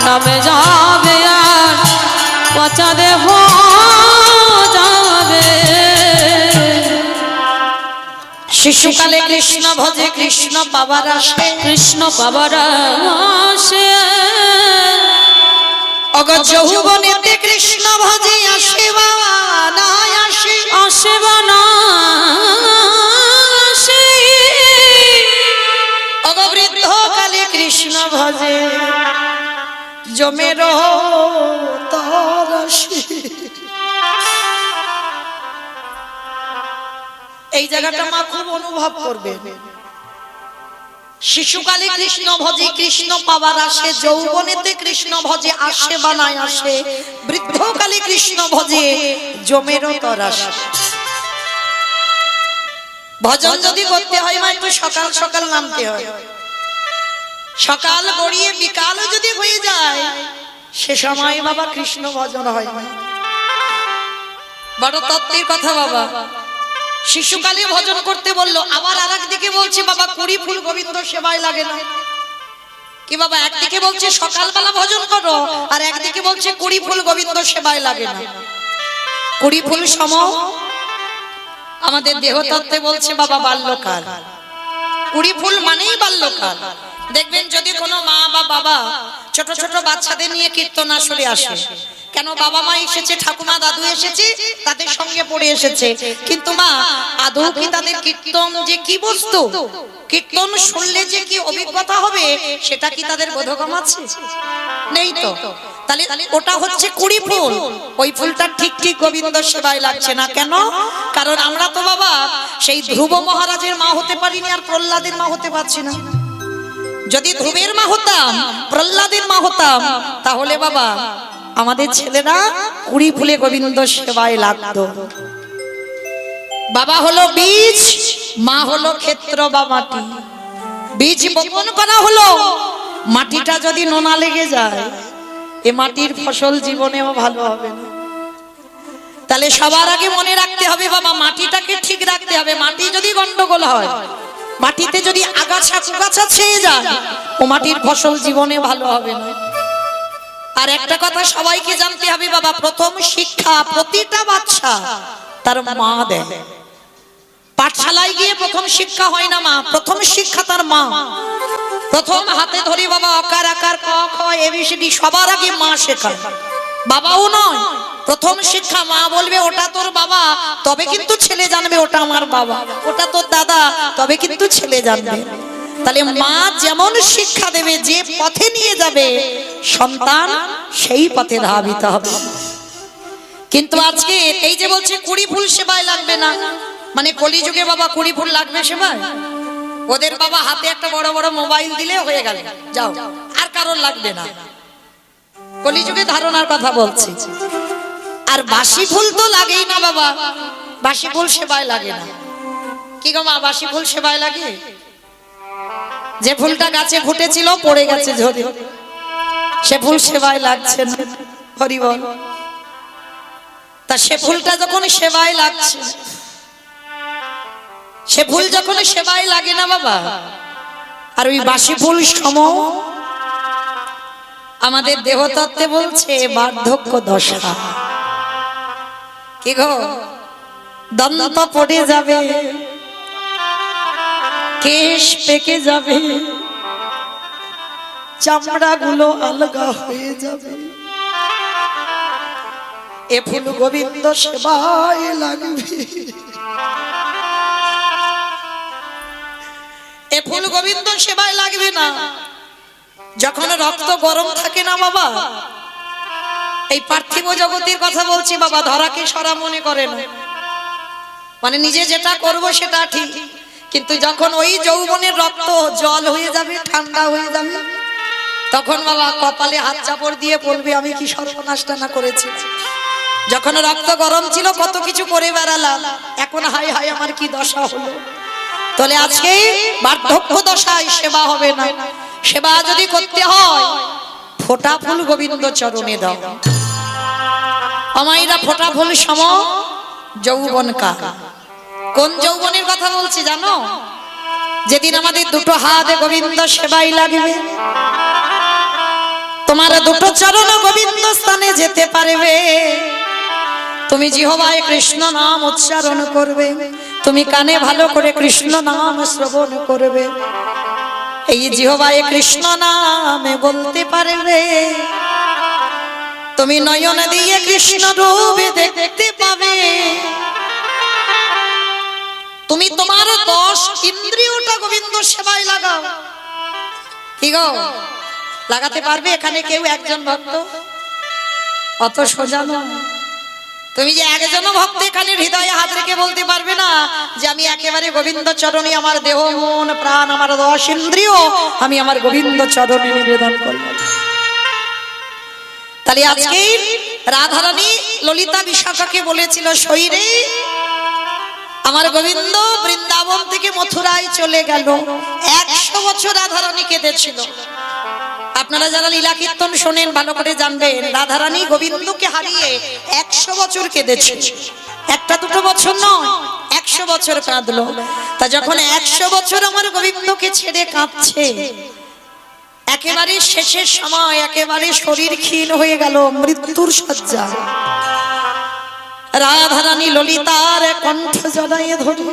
নামে যাবে আর পচা দেহ যাবে শিশুকালে কৃষ্ণ ভজে কৃষ্ণ পাবার আসে কৃষ্ণ পাবার আসে অগ যৌবনেতে কৃষ্ণ ভজে আসে বাবা নাই আসে আসে বানা আসে অগ বৃদ্ধ কালে কৃষ্ণ ভজে জমে তর আসে এই জায়গাটা মা খুব অনুভব করবে শিশুকালে কৃষ্ণ ভজে কৃষ্ণ পাবার আসে যৌবনেতে কৃষ্ণ ভজে আসে বানায় আসে বৃদ্ধকালে কৃষ্ণ ভজে জমেরও তর আসে ভজন যদি করতে হয় মা একটু সকাল সকাল নামতে হয় সকাল গড়িয়ে বিকাল যদি হয়ে যায় সে সময় বাবা কৃষ্ণ ভজন হয় না বড় তত্ত্বের কথা বাবা শিশুকালে ভজন করতে বললো আবার আরেকদিকে বলছে বাবা কুড়ি ফুল গোবিন্দ সেবায় লাগে না কি বাবা একদিকে বলছে সকালবেলা ভজন করো আর একদিকে বলছে কুড়ি ফুল গোবিন্দ সেবায় লাগে না। কুড়ি ফুল সম আমাদের দেহতত্ত্বে বলছে বাবা বাল্যকাল। কুড়ি ফুল মানেই বাল্যকাল। দেখবেন যদি কোনো মা বা বাবা ছোট ছোট বাচ্চাদের নিয়ে কীর্তন আসরে আসে, কেন বাবা মা এসেছে, ঠাকুমা দাদু এসেছে, তাদের সঙ্গে পড়ে এসেছে, কিন্তু মা আদৌ কি তাদের কীর্তন যে কি বস্তু, কীর্তন শুনলে যে কি অভিজ্ঞতা হবে, সেটা কি তাদের বোধগম্য আছে? নেই তো। তাহলে ওটা হচ্ছে কুড়ি ফুল, ওই ফুলটা ঠিক ঠিক গোবিন্দ সেবায় লাগছে না। কেন? কারণ আমরা তো বাবা সেই ধ্রুব মহারাজের মা হতে পারিনি, আর প্রহ্লাদের মা হতে পারছি না। যদি ধ্রুবের মা হতাম, প্রহ্লাদের মা হতাম, তাহলে বাবা আমাদের ছেলেরা কুড়ি ফুলে গোবিন্দ সেবায় লাগতো। বাবা হলো বীজ, মা হলো ক্ষেত্র বা মাটি। বীজ বপন করা হলো, মাটিটা যদি নোনা লেগে যায়, এ মাটির ফসল জীবনেও ভালো হবে না। তাহলে সবার আগে মনে রাখতে হবে বাবা, মাটিটাকে ঠিক রাখতে হবে। মাটি যদি গন্ডগোল হয়, মাটিতে যদি আগাছা কুগাছা ছেয়ে যায়, ও মাটির ফসল জীবনে ভালো হবে না। আর একটা কথা সবাইকে জানতে হবে বাবা, প্রথম শিক্ষা প্রতিটা বাচ্চা তার মা দেয়। পাঠশালায় গিয়ে প্রথম শিক্ষা হয় না মা, প্রথম শিক্ষা তার মা। প্রথম হাতে ধরি বাবা অকার আকার ক খ এবিসিডি সবার আগে মা শেখায়, বাবাও নয়। প্রথম শিক্ষা মা বলবে ওটা তোর বাবা, তবে কিন্তু ছেলে জানবে ওটা আমার বাবা। ওটা তোর দাদা, তবে কিন্তু ছেলে জানবে। তাহলে মা যেমন শিক্ষা দেবে, যে পথে নিয়ে যাবে সন্তান সেই পথে ধাবিত হবে। কিন্তু আজকে এই যে বলছে কুড়ি ফুল সেবায় লাগবে না, মানে কলিযুগে বাবা কুড়ি ফুল লাগবে সেবায়? ওদের বাবা হাতে একটা বড় বড় মোবাইল দিলে হয়ে গেল, যাও, আর কারোর লাগবে না। কলিযুগে ধারণার কথা বলছি। আর বাসি ফুল তো লাগেই না বাবা, বাসি ফুল সেবায় লাগে না। কি গো মা, বাসি ফুল সেবায় লাগে? যে ফুলটা গাছে ফুটেছিল পড়ে গেছে ঝরে, সে ফুল সেবায় লাগছে না। হরি বল। তা সে ফুলটা যখন সেবায় লাগছে, সে ফুল যখন সেবায় লাগে না বাবা, আর ওই বাসি ফুল সম আমাদের দেহতত্ত্বে বলছে বার্ধক্য দশা। কি গো, দন্ত পড়ে যাবে, কেশ পেকে যাবে, চামড়া গুলো আলগা হয়ে যাবে, এ ফুল গোবিন্দ সেবায় লাগবে। এ ফুল গোবিন্দ সেবায় লাগবে না। যখন রক্ত গরম থাকে না বাবা, এই পার্থিব জগতের কথা বলছি বাবা, ধরাকে সরা মনে করে না, মানে নিজে যেটা করব সেটা ঠিক, কিন্তু যখন ওই যৌবনের রক্ত জল হয়ে যাবে, ঠান্ডা হয়ে যাবে, তখন বাবা কপালে হাত চাপড় দিয়ে বলবে আমি কি সর্বনাশটা না করেছি। যখন রক্ত গরম ছিল কত কিছু করে বেড়ালাম, এখন হাই হাই আমার কি দশা হলো। তাহলে আজকে বার্ধক্য দশায় সেবা হবে না। সেবা যদি করতে হয়, ফোঁটা ফুল গোবিন্দ চরণে দাও। আমাইরা ফোঁটা ফুল সম যৌবন কাল। কোন যৌবনের কথা বলছি জানো? যেদিন আমাদের দুটো হাত গোবিন্দ সেবাই লাগবে, তোমার দুটো চরণ গোবিন্দ স্থানে যেতে পারবে, তুমি জিহ্বায় কৃষ্ণ নাম উচ্চারণ করবে, তুমি কানে ভালো করে কৃষ্ণ নাম শ্রবণ করবে, এই জিহ্বায় কৃষ্ণ নামে বলতে পারবে, তুমি নয়ন দিয়ে কৃষ্ণ রূপে দেখতে পাবে, তুমি তোমার 10 ইন্দ্রিয়টা গোবিন্দ সেবায় লাগাও। কি গো, লাগাতে পারবে এখানে কেউ একজন ভক্ত? অত সোজা নয়। তুমি যে একজন ভক্ত এখানে হৃদয়ে হাত রেখে বলতে পারবে না যে আমি একেবারে গোবিন্দ চরণে আমার দেহ মন প্রাণ আমার 10 ইন্দ্রিয় আমি আমার গোবিন্দ চরণে নিবেদন করব। তাহলে আজকে রাধারানী ললিতা বিশাখাকে বলেছিল, শরীরে আমার গোবিন্দ বৃন্দাবন থেকে মথুরায় চলে গেল। 100 বছর রাধারানী কেঁদেছিল। আপনারা যারা লীলা কীর্তন শোনেন ভালো করে জানবেন, রাধারানী গোবিন্দকে হারিয়ে 100 বছর কেঁদেছে। একটা দুটো বছর নয়, 100 বছর কাঁদলো। তা যখন 100 বছর আমার গোবিন্দকে ছেড়ে কাঁদছে, একেবারে শেষের সময় একেবারে শরীর ক্ষীণ হয়ে গেল, মৃত্যুর শয্যা। রাধারানী ললিতার কণ্ঠ জড়াইয়ে ধরে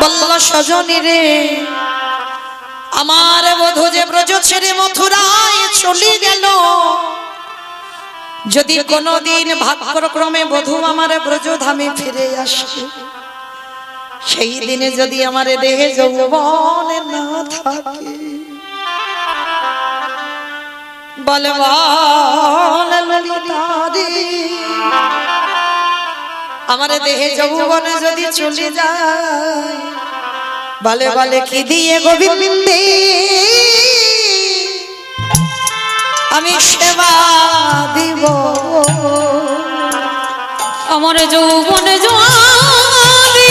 বলল, সজনী রে, আমার বধূ যে ব্রজ ছেড়ে মথুরায় চলে গেল, যদি কোনদিন ভাগ্যক্রমে বধূ আমার ব্রজধামে ফিরে আসে, সেই দিনে যদি আমার দেহে যৌবন না থাকে, বলে বল ললিতা রে, আমার দেহে যৌবনে যদি চলে যায়, বলে বলে কি দিয়ে গোবিন্দে আমি সেবা দিব, আমার যৌবনে জোয়ারি,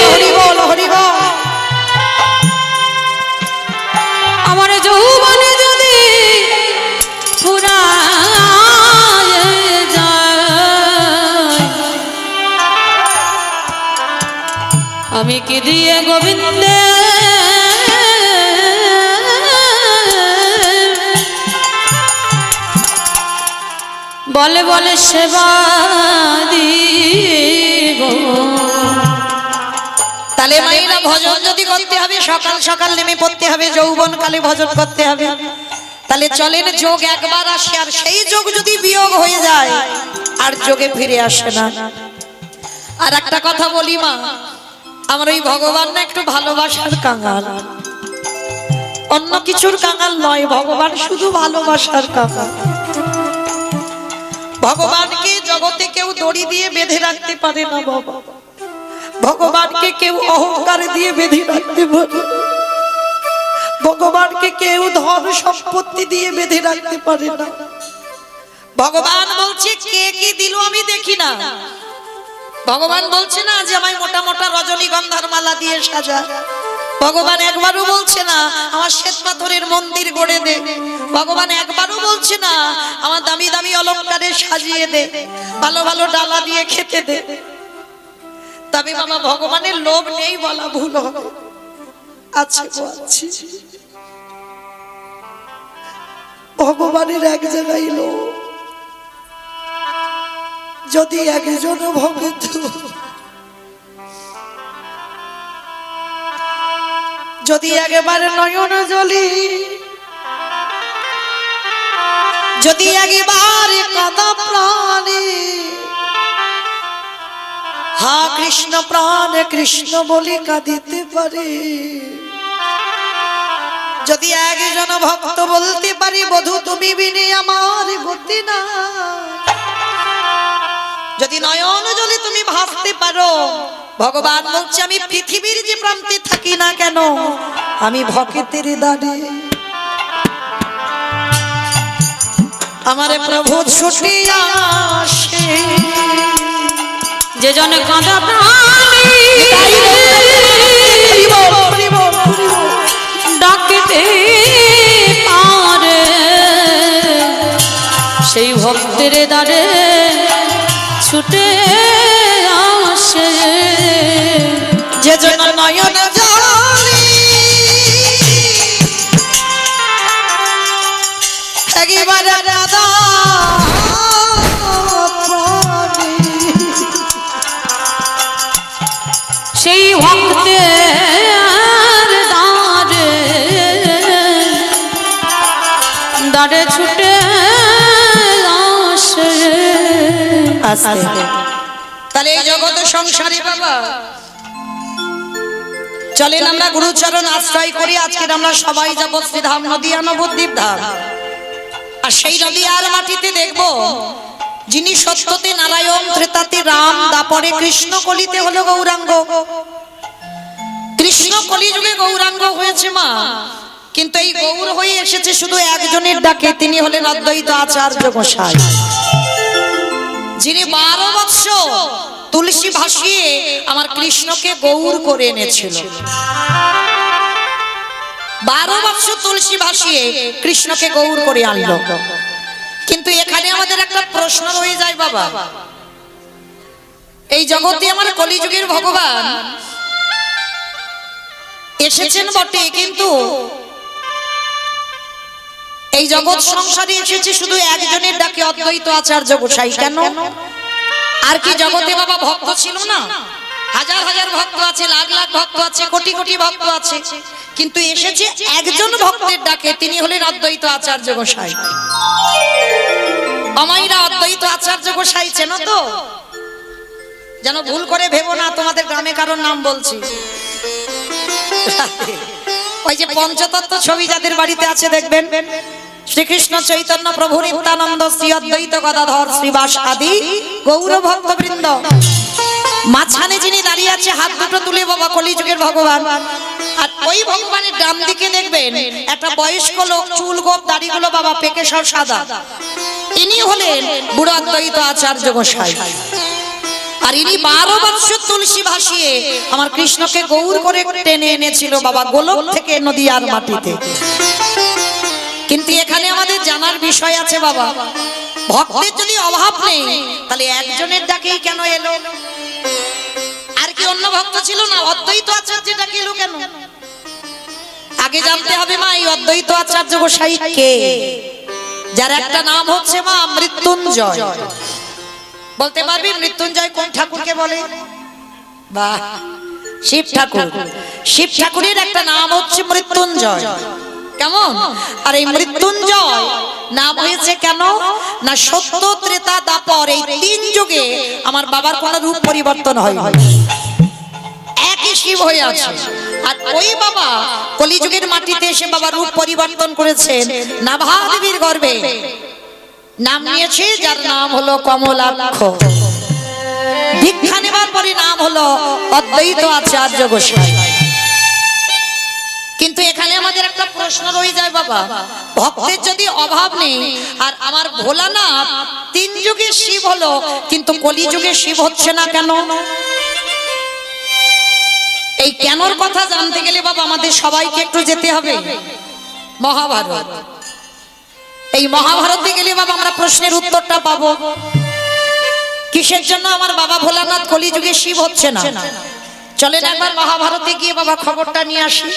হরি বল হরি বল। আমার যৌবনে যদি ফুরায় যায়, আমি কি দিয়ে গোবিন্দে বলে বলে সেবা দিব। তাহলে মাইরা ভজন যদি করতে হবে, সকাল সকাল নেমে পড়তে হবে, যৌবন কালে ভজন করতে হবে। তাহলে চলেন, যোগ একবার আসে, আর সেই যোগ যদি বিয়োগ হয়ে যায় আর যোগে ফিরে আসে না। আর একটা কথা বলি মা, আমার ওই ভগবান না একটু ভালোবাসার কাঙাল, অন্য কিছুর কাঙাল নয়, ভগবান শুধু ভালোবাসার কাঙাল। ভগবানকে জগতে কেউ দড়ি দিয়ে বেঁধে রাখতে পারে না বাবা, ভগবানকে কেউ অহংকার দিয়ে বেঁধে রাখতে পারে, ভগবানকে কেউ ধন সম্পত্তি দিয়ে বেঁধে রাখতে পারে না। ভগবান বলছে কে কি দিল আমি দেখি না, ভগবান বলছে না যে আমায় মোটা মোটা রজনীগন্ধার মালা দিয়ে সাজা, ভগবান একবারও বলছে না আমার শ্বেত পাথরের মন্দির গড়ে দে, ভগবান একবারও বলছে না আমার দামি দামি অলংকারে সাজিয়ে দে, ভালো ভালো ডালা দিয়ে খেতে দে। তবে বাবা ভগবানের লোভ নেই বলা ভুল হবে, আছে বলছি, ভগবানের এক জায়গায় লোভ, যদি একজন ভক্ত যদি একেবারে নয়ন জলি, যদি একেবারে কাঁদা প্রাণী, হা কৃষ্ণ প্রাণ কৃষ্ণ বলি কাঁদিতে পারে, যদি একজন ভক্ত বলতে পারি বধূ তুমি বিনে আমার গতি না, যদি নয়ন জলে তুমি ভাসতে পারো, ভগবান বলছে আমি পৃথিবীর যে প্রান্তে থাকি না কেন, আমি ভক্তের দাঁড়ে আমার প্রভু ছুটে আসে, যে জনে কাঁদা প্রাণী ডাকতে পারে, সেই ভক্তের দ্বারে ছুটে আসে, যে জন নয়ন জলে একেবারে রাধা সেই ভক্তের দ্বারে দ্বারে ছুটে আসে। তাহলে এই জগৎ সংসারে বাবা চলেন আমরা গুরুচরণ আশ্রয় করি। আজকে আমরা সবাই যাবো শ্রীধাম নদিয়া নবদ্বীপ ধাম, আর সেই নদিয়ার মাটিতে দেখব যিনি সত্যতে নারায়ণ, ত্রেতাতে রাম, দাপরে কৃষ্ণ, কলিতে হলো গৌরাঙ্গ। কৃষ্ণ কলিযুগে গৌরাঙ্গ হয়েছে মা, কিন্তু এই গৌর হয়ে এসেছে শুধু একজনের ডাকে, তিনি হলেন অদ্বৈত আচার্য গোসাই, যিনি 12 বৎসর তুলসী ভাসিয়ে আমার কৃষ্ণকে গৌর করে এনেছিল। 12 বৎসর তুলসী ভাসিয়ে কৃষ্ণকে গৌর করে আনলো। কিন্তু এখানে আমাদের একটা প্রশ্ন রয়ে যায় বাবা, এই জগতে আমার কলিযুগের ভগবান এসেছেন বটে, কিন্তু এই জগৎ সংসারে এসেছে শুধু একজনের ডাকে, অদ্বৈত আচার্য গোসাই। কেন? আর কি জগতে বাবা ভক্ত ছিল না? হাজার হাজার ভক্ত আছে, লাখ লাখ ভক্ত আছে, কোটি কোটি ভক্ত আছে, কিন্তু এসেছে একজন ভক্তের ডাকে, তিনি হলেন অদ্বৈত আচার্য গোসাই। আমাইরা অদ্বৈত আচার্য গোসাই চেনো তো? যেন ভুল করে ভেবো না তোমাদের গ্রামে কারোর নাম বলছি। ওই যে পঞ্চতত্ত্ব ছবি যাদের বাড়িতে আছে দেখবেন, শ্রীকৃষ্ণ চৈতন্য প্রভু নিত্যানন্দ শ্রী অদ্বৈত গদাধর শ্রীবাস আদি গৌর ভক্তবৃন্দ, মাঝখানে যিনি দাঁড়িয়ে আছে হাত দুটো তুলে বাবা কলিযুগের ভগবান। আর ওই ভগবানের ডান দিকে দেখবেন একটা বয়স্ক লোক, চুল গোপ দাড়িগুলো বাবা পেকে সব সাদা, ইনি হলেন বুড়ো অদ্বৈত আচার্য গোসাই। আর ইনি 12 বৎসর তুলসী ভাসিয়ে আমার কৃষ্ণকে গৌর করে টেনে এনেছিল বাবা গোলক থেকে নদিয়ার মাটিতে। কিন্তু এখানে আমাদের জানার বিষয় আছে বাবা, ভক্তের যদি অভাব নেই তাহলে একজনের ডাকেই কেন এলো? আর কি অন্য ভক্ত ছিল না? অদ্বৈত আচার্যের ডাকে এলো কেন? আগে জানতে হবে মা, এই অদ্বৈত আচার্য গোসাই কে, যার একটা নাম হচ্ছে মা মৃত্যুঞ্জয়। বলতে পারবি মৃত্যুঞ্জয় কোন ঠাকুরকে বলে? বাহ, শিব ঠাকুর। শিব ঠাকুরের একটা নাম হচ্ছে মৃত্যুঞ্জয়। কেমন? আর এই মৃত্যুঞ্জয় নাম হয়েছে কেন না, সত্য ত্রেতা দাপর এই 3 যুগে আমার বাবার কোনো রূপ পরিবর্তন হয়, একই শিব হয়ে আছে। আর ওই বাবা কলিযুগের মাটিতে এসে বাবা রূপ পরিবর্তন করেছেন নাভা দেবীর গর্ভে, নাম নিয়েছে যার নাম হলো কমলাক্ষ। দীক্ষা নেবার পরে নাম হলো অদ্বৈত আচার্য গোসাই। কিন্তু এখানে আমাদের একটা প্রশ্ন রয়ে যায় বাবা, ভক্তের যদি অভাব নেই আর আমার ভোলানাথ 3 যুগে শিব হলো কিন্তু কলিযুগে শিব হচ্ছে না কেন? এই কেনর কথা জানতে গেলে বাবা আমাদের সবাইকে একটু যেতে হবে মহাভারত। এই মহাভারতে গেলে বাবা আমরা প্রশ্নের উত্তরটা পাবো, কিসের জন্য আমার বাবা ভোলানাথ কলিযুগে শিব হচ্ছে না। চলেন একবার মহাভারতে গিয়ে বাবা খবরটা নিয়ে আসি।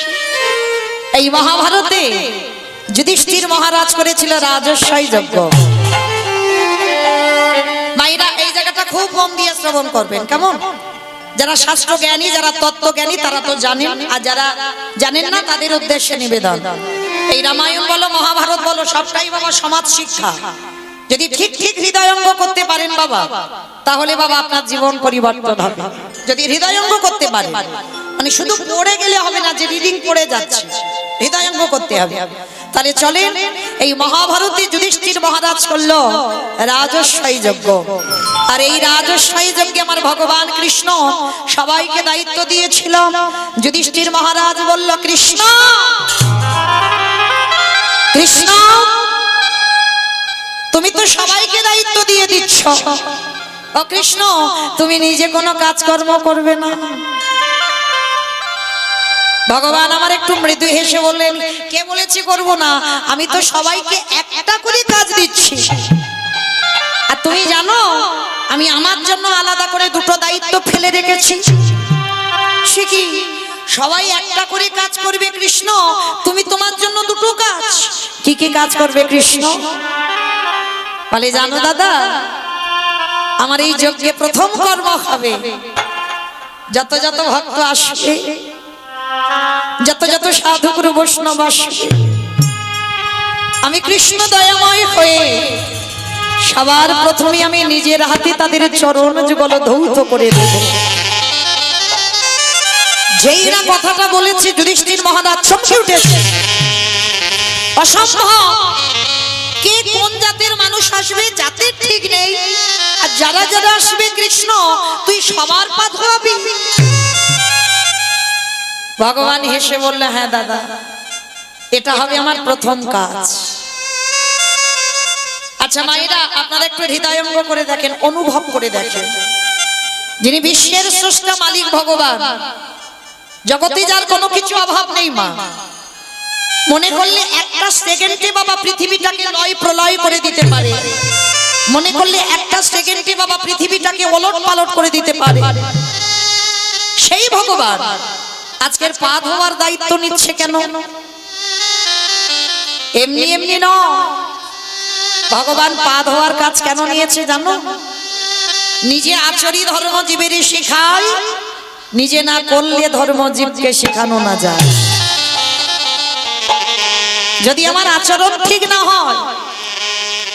এই মহাভারতে যুধিষ্ঠির মহারাজ করেছিল রাজস্বই যজ্ঞ। মায়েরা এই জায়গাটা খুব মন দিয়ে শ্রবণ করবেন, কেমন? যারা শাস্ত্র জ্ঞানী, যারা তত্ত্ব জ্ঞানী তারা তো জানেন, আর যারা জানেন না তাদের উদ্দেশ্যে নিবেদন। এই রামায়ণ বলো মহাভারত বলো সবটাই বাবা সমাজ শিক্ষা। যদি ঠিক ঠিক হৃদয়ঙ্গ করতে পারেন বাবা, তাহলে বাবা আপনার জীবন পরিবর্তন হবে। যদি হৃদয়ঙ্গ করতে পারেন, মানে শুধু পড়ে গেলে হবে না যে রিডিং পড়ে যাচ্ছে, হৃদয়ঙ্গ করতে হবে। তাহলে চলেন এই মহাভারতে যুধিষ্ঠির মহারাজ করলো রাজস্বই যজ্ঞ। আর এই রাজস্বই যজ্ঞে আমার ভগবান কৃষ্ণ সবাইকে দায়িত্ব দিয়েছিল। যুধিষ্ঠির মহারাজ বলল, কৃষ্ণ কৃষ্ণ তুমি তো সবাইকে দায়িত্ব দিয়ে দিচ্ছ, ও কৃষ্ণ তুমি নিজে কোনো কাজকর্ম করবে না? ভগবান আমার একটু মৃদু হেসে বললেন, কে বলেছে করব না? আমি তো সবাইকে একটা করে কাজ দিচ্ছি। আর তুমি জানো আমি আমার জন্য আলাদা করে 2টো দায়িত্ব ফেলে রেখেছি। সে কি? সবাই একটা করে কাজ করবে কৃষ্ণ, তুমি তোমার জন্য 2টো কাজ। কি কি কাজ করবে কৃষ্ণ? বলে, জানো দাদা, আমার এই যজ্ঞে প্রথম কর্ম হবে যত যত ভক্ত আসবে, যত যত সাধু গুরু বৈষ্ণব আসবে, আমি কৃষ্ণ দয়াময় হয়ে সবার প্রথমে আমি নিজের হাতে তাদের চরণ যুগল ধৌত করে দেব। যেই না কথাটা বলেছে যুধিষ্ঠির মহারাজ চমকে উঠেছে। অসম্ভব! কে কোন জাতের মানুষ আসবে জাতের ঠিক নেই, আর যারা যারা আসবে কৃষ্ণ তুই সবার পা ধোয়াবি? ভগবান হেসে বললে, হ্যাঁ দাদা, এটা হবে আমার প্রথম কাজ। আচ্ছা মায়েরা, আপনারা একটু হৃদয়ঙ্গ করে দেখেন, অনুভব করে দেখেন, যিনি বিশ্বের স্রষ্টা মালিক ভগবান, জগতে যার কোনো কিছু অভাব নেই, মা মনে করলে একটা সেকেন্ডে বাবা পৃথিবীটাকে লয় প্রলয় করে দিতে পারে, মনে করলে একটা সেকেন্ডে বাবা পৃথিবীটাকে ওলট পালট করে দিতে পারে। সেই ভগবান আজকের পা ধোয়ার দায়িত্ব নিচ্ছে কেন? এমনি এমনি নয়, ভগবান পা ধোয়ার কাজ কেন নিয়েছে জানো? নিজে আচরি ধর্মজীবের শেখায়, নিজে না করলে ধর্মজীবকে শেখানো না যায়। যদি আমার আচরণ ঠিক না হয়,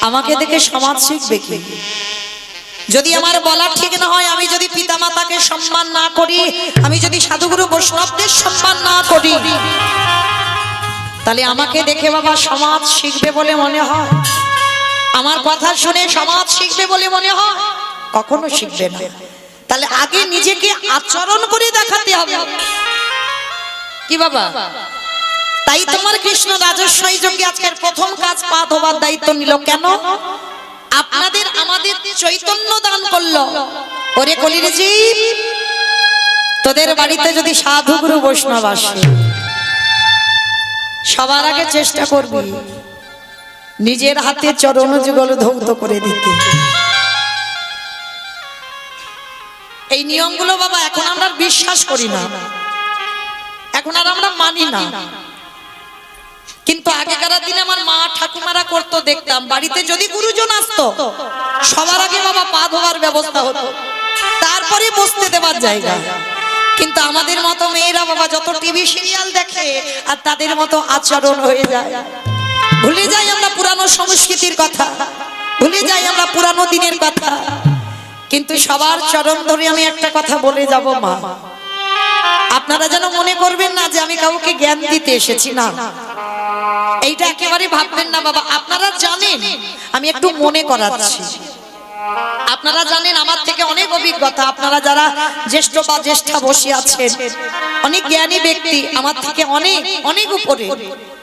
আমাকে দেখে সমাজ শিখবে কি? যদি আমার বলা ঠিক না হয়, আমি যদি পিতামাতাকে সম্মান না করি, আমি যদি সাধুগুরু বৈষ্ণবদের সম্মান না করি, তাহলে আমাকে দেখে বাবা সমাজ শিখবে বলে মনে হয়? আমার কথা শুনে সমাজ শিখবে বলে মনে হয়? কখনো শিখবে না। তাহলে আগে নিজেকে আচরণ করে দেখাতে হবে কি বাবা? তাই তোমার কৃষ্ণ রাজস্বই যোগে আজকের প্রথম কাজ পা ধোবার দায়িত্ব নিল। কেন? আপনাদের আমাদের চৈতন্য দান করলো। ওরে কলির জীব, তোদের বাড়িতে যদি সাধু গুরু বৈষ্ণব আসে, সবার আগে চেষ্টা করবি নিজের হাতে চরণ যুগল ধৌত করে দিতে। এই নিয়মগুলো বাবা এখন আমরা বিশ্বাস করি না, এখন আর আমরা মানি না। কিন্তু আগেকার দিনে আমার মা ঠাকুমারা করতো, দেখতাম বাড়িতে যদি গুরুজন আসতো, সবার আগে বাবা পা ধোয়ার ব্যবস্থা হতো, তারপরে বসতে দেওয়ার জায়গা। কিন্তু আমাদের মতো মেয়েরা বাবা যত টিভি সিরিয়াল দেখে আর তাদের মতো আচরণ হয়ে যায়, ভুলে যাই আমরা পুরানো সংস্কৃতির কথা, ভুলে যাই আমরা পুরানো দিনের কথা। কিন্তু সবার চরণ ধরে আমি একটা কথা বলে যাব মা, আপনারা যেন মনে করবেন না যে আমি কাউকে জ্ঞান দিতে এসেছি, না, এইটা একেবারে ভাববেন না বাবা। আপনারা জানেন, আমি একটু মনে করাচ্ছি। আপনারা জানেন আমার থেকে অনেক অভিজ্ঞতা, আপনারা যারা জ্যেষ্ঠ বা জ্যেষ্ঠা বসে আছেন, অনেক জ্ঞানী ব্যক্তি, আমার থেকে অনেক অনেক উপরে,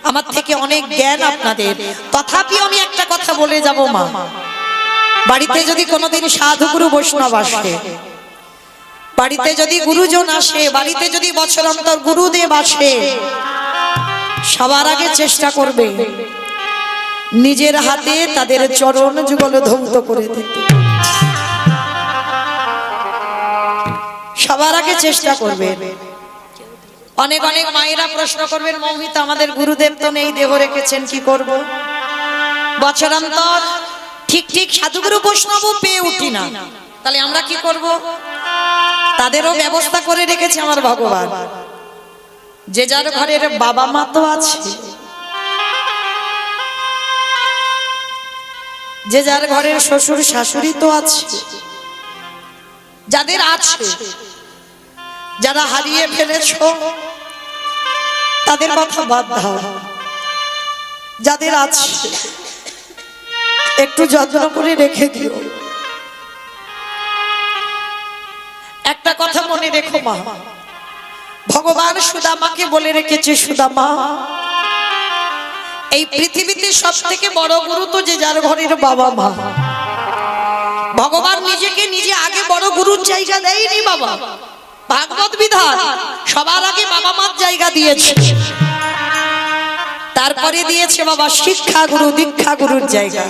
আমার থেকে অনেক জ্ঞান আপনাদের। তথাপি আমি একটা কথা বলে যাব মা, বাড়িতে যদি কোনোদিন সাধুগুরু বৈষ্ণব আসে, বাড়িতে যদি গুরুজন আসে, বাড়িতে যদি বছর অন্তর গুরুদেব আসে, সবার আগে চেষ্টা করবে নিজের হাতে তাদের চরণ যুগল ধৌত করে দিতে। সবার আগে চেষ্টা করবে। অনেক অনেক মায়েরা প্রশ্ন করবেন, মৌমিতা আমাদের গুরুদেব তো নেই, দেহ রেখেছেন, কি করব? বছরান্তর ঠিক ঠিক সাধুগুরু বৈষ্ণব পেয়ে উঠি না, তাহলে আমরা কি করব? তাদেরও ব্যবস্থা করে রেখেছে আমার ভগবান। যে যার ঘরের বাবা মা তো আছে, যে যার ঘরের শ্বশুর শাশুড়ি তো আছে, যাদের আছে, যারা হারিয়ে ফেলেছো তাদের কথা বাদ দাও, যাদের আছে একটু যত্ন করে রেখে দিও। একটা কথা মনে রেখো মা, ভগবান সুদামাকে বলে রেখেছে, সুদামা এই পৃথিবীতে সব থেকে বড় গুরু তো যে যার ঘরের বাবা মা। ভগবান নিজেকে নিজে আগে বড় গুরুর জায়গা দেয়নি বাবা, ভাগবত বিধান সবার আগে বাবা মার জায়গা দিয়েছে, তারপরে দিয়েছে বাবা শিক্ষা গুরু দীক্ষা গুরুর জায়গা,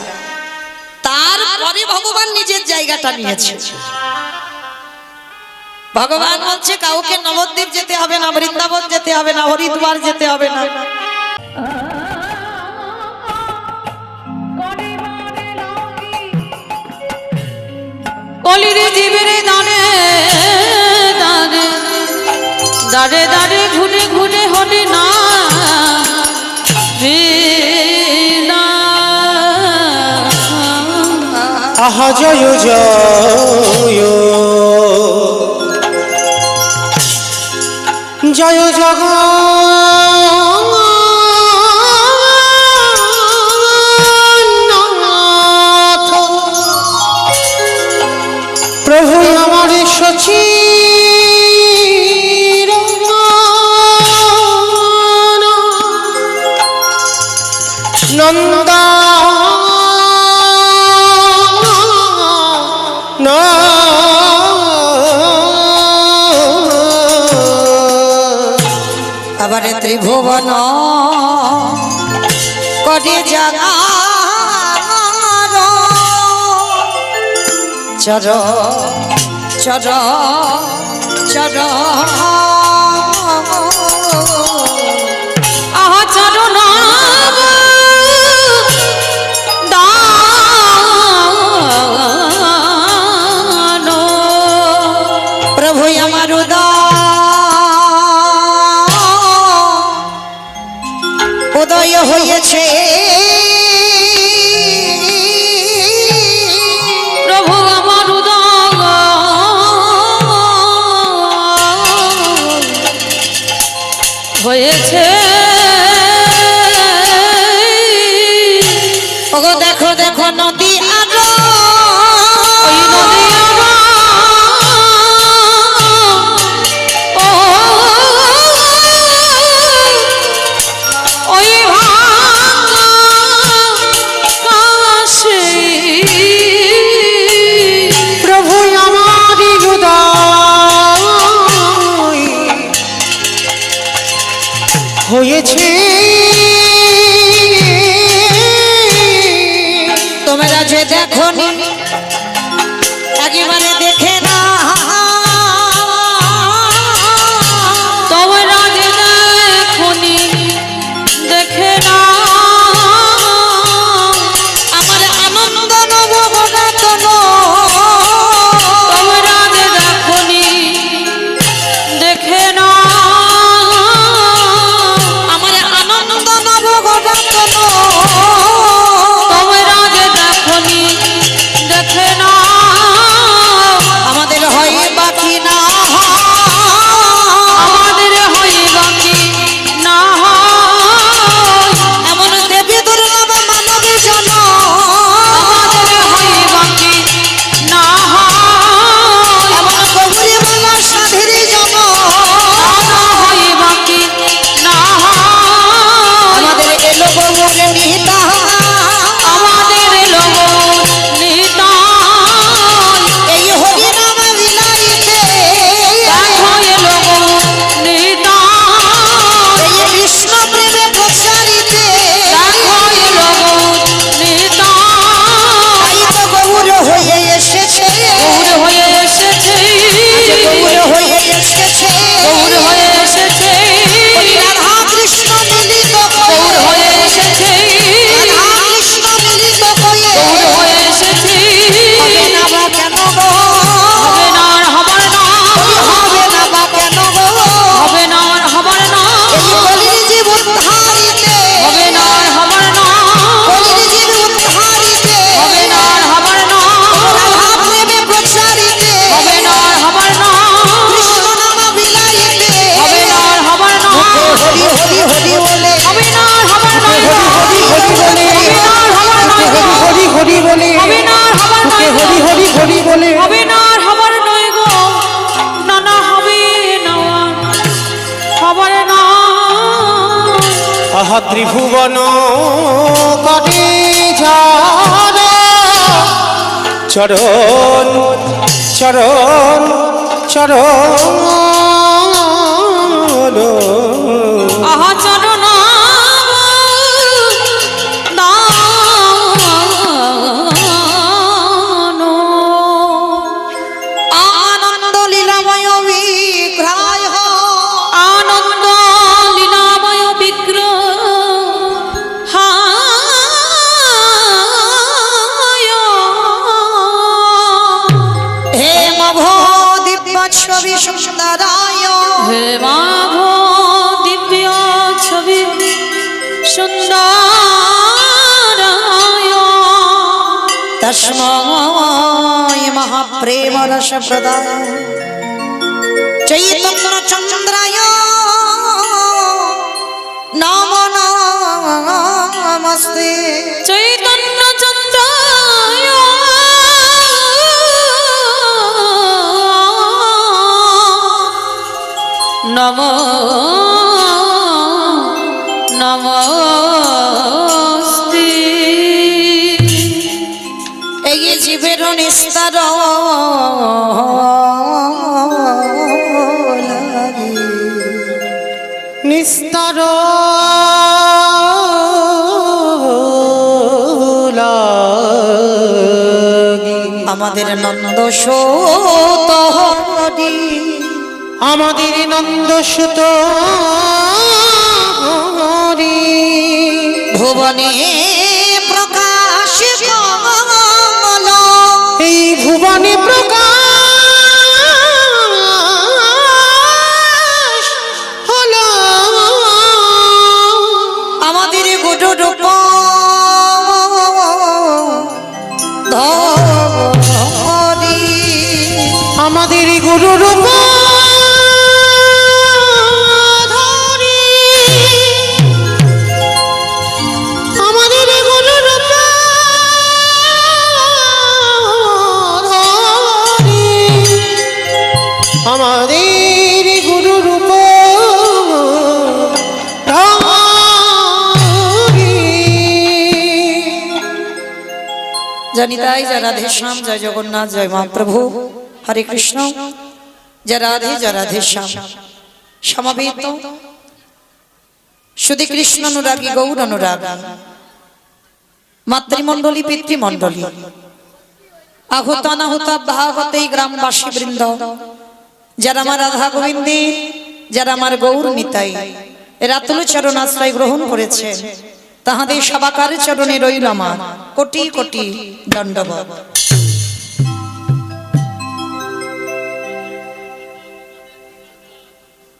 তারপরে ভগবান নিজের জায়গাটা নিয়েছে। ভগবান বলছে কাউকে নবদ্বীপ যেতে হবে না, বৃন্দাবন যেতে হবে না, হরিদ্বার যেতে হবে না। কলির জীবের দানে দানে দাঁড়ে দাঁড়ে ঘুরে ঘুরে হলে না আহা জয় জয় জয় জগন্নাথ প্রভু আমার সচি নন্দা আবার ত্রিভুবন করে জাগা চর চর চর আহা চরণ দানো প্রভু আমার উদয় হয়েছে, প্রভু আমার উদয় হয়েছে। ওগো দেখো দেখো নদী আর ওই নদী ওই কাশে প্রভু আমার হৃদয় হয়েছে। তোমরা যে দেখো নি একেবারে দেখে না, তোমরা যে দেখনি দেখে না আমার আনন্দ নব বনাতন, তোমরা যে দেখনি দেখে না আমার আনন্দ নব বনাতন, তোমরা যে দেখনি দেখে না আমাদের হয় বাকি না, আমাদের হয় বাকি না হয়, এমন দেবী দুর্লভ মানবী জন, আমাদের হয় বাকি না হয়, এমন গৌরী বলা সাধীর জন, হয় বাকি না হয়, আমাদের এলো গৌর নিহিতা, আমাদের লোক নিতাই এই হরি নাম বিলাইতে, হয়ে লোক নিতাই এই কৃষ্ণ প্রেমে প্রচারিতে, হয়ে লোক নিতাই তাই তো গৌর হয়ে এসেছে, গৌর হয়ে এসেছে, গৌর হয়ে এসেছে, গৌর হয়ে এসেছে, রাধা কৃষ্ণ মিলিত গৌর হয়ে, হয়ে এসেছে, রাধা কৃষ্ণ মিলিত হয়ে, গৌর হয়ে এসেছে, হবে না বা কেন গো, হবে না আর হবার না, হবে না বা কেন গো, হবে না আর হবার না, এই কলির জীব উদ্ধারিতে, হবে না আর হবার না, কলির জীব উদ্ধারিতে, হবে না আর হবার না, রাধা প্রেমে প্রচারিতে, হবে না আর হবার না, কৃষ্ণ নাম বিলাইতে, হবে না আর হবার না, হরি হরি হরি বলে, হবে না আর হবার না, হরি হরি বলে, হবে না আর হবার না, হরি হরি বলে, হবে না আর হবার না, হরি হরি হরি বলে, হবে না আর হবার নয় গো, না না হবে না আর হবার না, আহা ত্রিভুবন কাটে যারা চরণ চরণ চরণ আহা চরণ দানো আনন্দ লীলাময় বিগ্রহ, আনন্দ লীলাময় বিগ্রহ হে মভ দিব্য ছবি সুন্দরায়, হে মাভ দিব্য ছবি সুন্দর তস্মৈ মহাপ্রেম রস প্রদায় চৈতন্য চন্দ্রায় নমো নমস্তে, চৈতন্য চন্দ্রায় নম নমস্তে। এই জীবের নিস্তার লাগি, নিস্তার আমাদের নন্দ সোত হরি, আমাদের নন্দ সুত ভুবনে প্রকাশ কমল এই ভুবনে প্রকাশ হলো আমাদের গুরু রূপ ধরি আমাদের গুরু রূপ ধরি আমাদের গুরু রূপ ধরি আমাদের গুরু রূপ ধরি জানি তাই জয় রাধে শ্যাম, জয় জগন্নাথ, জয় মহাপ্রভু, হরে কৃষ্ণ, জয় রাধে শ্যাম। সমাবেত শুধু কৃষ্ণ অনুরাগী, গৌর অনুরাগী, মাতৃমণ্ডলী, পিতৃমণ্ডলী, আহুত অনাহুত ভাগবত এই গ্রামবাসী বৃন্দ, যারা আমার রাধা গোবিন্দে, যারা আমার গৌর নিতাই রাতুল চরণ আশ্রয় গ্রহণ করেছেন, তাহাদের সবাকার চরণে রইল আমার কোটি কোটি দণ্ডবত।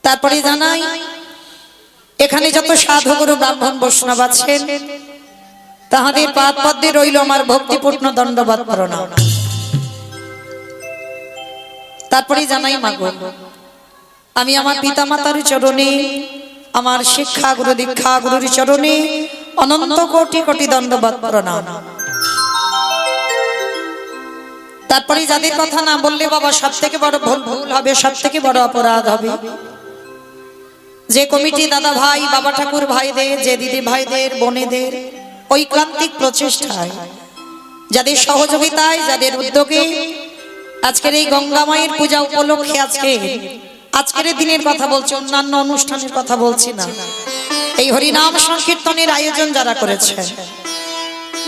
তারপরে জানাই এখানে যত সাধু গুরু ব্রাহ্মণ বৈষ্ণব আছেন, তাহাদের পাদ পদ্মে রইল আমার ভক্তিপূর্ণ দণ্ডবত প্রণাম। তারপরে জানাই মাগো, আমি আমার পিতামাতার চরণে, আমার শিক্ষা গুরু দীক্ষা গুরুর চরণে অনন্ত কোটি কোটি দণ্ডবত প্রণাম। তারপরে যাদের কথা না বললে বাবা সব থেকে বড় ভুল হবে, সব থেকে বড় অপরাধ হবে, যে কমিটি দাদা ভাই, বাবা ঠাকুর ভাইদের, যে দিদি ভাইদের, বোনেদের ঐকান্তিক প্রচেষ্টায়, যাদের সহযোগিতায়, যাদের উদ্যোগে আজকের এই গঙ্গা মায়ের পূজা উপলক্ষে আজকের দিনের কথা বলছি, অন্যান্য অনুষ্ঠানের কথা বলছি না, এই হরিনাম সংকীর্তনের আয়োজন যারা করেছে,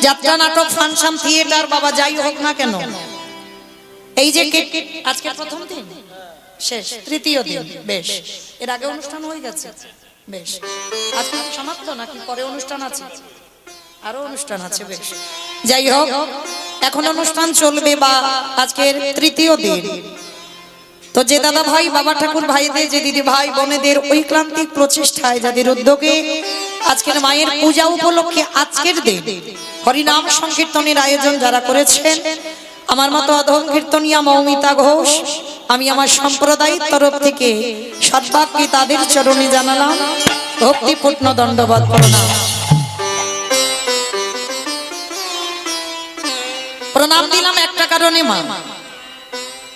যাত্রা, নাটক, ফাংশন, থিয়েটার, বাবা যাই হোক না কেন, এই যে আজকে প্রথম দিন শেষ, তৃতীয় দিন, বেশ এর আগে অনুষ্ঠান হয়ে গেছে, বেশ আজকে সমাপ্ত নাকি পরে অনুষ্ঠান আছে, আরো অনুষ্ঠান আছে, বেশ যাই হোক এখন অনুষ্ঠান চলবে বা আজকের তৃতীয় দিন। তো যে দাদা ভাই, বাবা ঠাকুর ভাইদের, যে দিদি ভাই বোনেদের ঐকান্তিক প্রচেষ্টায়, যাদের উদ্যোগে আজকের মায়ের পূজা উপলক্ষে আজকের দিন হরিনাম সংকীর্তনের আয়োজন যারা করেছেন, আমার মতো অধম কীর্তনিয়া মৌমিতা ঘোষ, আমি আমার সম্প্রদায়ের তরফ থেকে সদ্ভাগ্যে তাদের চরণে জানালাম ভক্তিপূর্ণ দণ্ডবত প্রণাম। প্রণাম দিলাম একটা কারণে মা,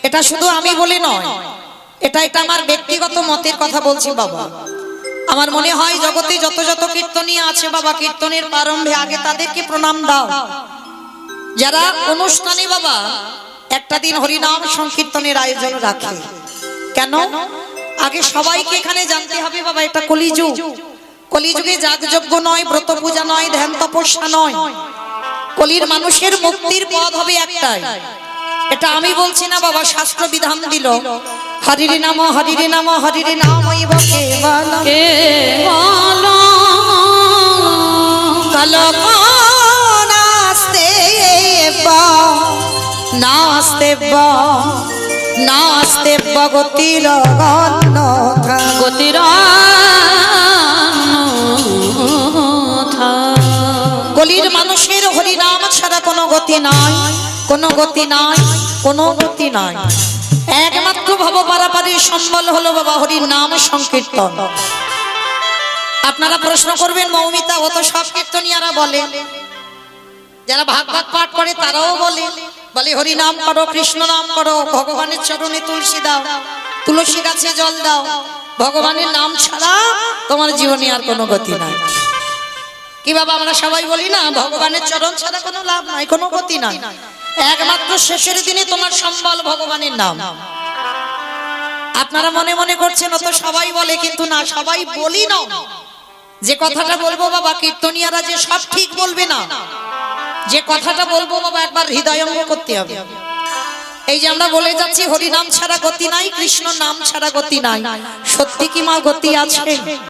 এটা শুধু আমি বলে নয়, এটা আমার ব্যক্তিগত মতের কথা বলছি বাবা। আমার মনে হয় জগতে যত যত কীর্তনীয় আছে বাবা, কীর্তনের প্রারম্ভে আগে তাদেরকে প্রণাম দাও, যারা অনুষ্ঠানে বাবা একটা দিন হরিনাম সংকীর্তনের আয়োজন রাখে। কেন? আগে সবাইকে এখানে জানতে হবে বাবা, এটা কলিযুগ, কলিযুগে যাগযজ্ঞ নয়, ব্রত পূজা নয়, ধ্যান তপস্যা নয়, কলির মানুষের মুক্তির পথ হবে একটাই। এটা আমি বলছি না বাবা, শাস্ত্র বিধান দিল, হরিরে নাম হরিরে নাম হরিরে নাম নাস্তে নাস্তে গতির গতির কলির মানুষের হরিনাম ছাড়া কোনো গতি নাই, কোনো গতি নাই, কোনো গতি নাই। একমাত্র ভব পারাপারের সম্বল হলো বাবা হরির নাম সংকীর্তন। আপনারা প্রশ্ন করবেন মৌমিতা, ও তো সব কীর্তনিয়ারা বলে, যারা ভাগবত পাঠ করে তারাও বলে হরি নাম করো, কৃষ্ণ নাম করো, ভগবানের চরণে তুলসী দাও, তুলসী গাছে জল দাও, ভগবানের নাম ছাড়া তোমার জীবনে আর কোনো গতি নাই। কি বাবা আমরা সবাই বলি না, ভগবানের চরণ ছাড়া কোনো লাভ নাই, কোনো গতি নাই, একমাত্র শেষের দিনে তোমার সম্বল ভগবানের নাম। আপনারা মনে মনে করছেন ও তো সবাই বলে, কিন্তু না, সবাই বলি না। যে কথাটা বলবো বাবা, কীর্তনিয়ারা যে সব ঠিক বলবে না, যে কথাটা বলবো বাবা একবার হৃদয়ঙ্গ করতে হবে। এই যে আমরা বলে যাচ্ছি হরি নাম ছাড়া গতি নাই, কৃষ্ণ নাম ছাড়া গতি নাই, সত্যি কি মা গতি আছে?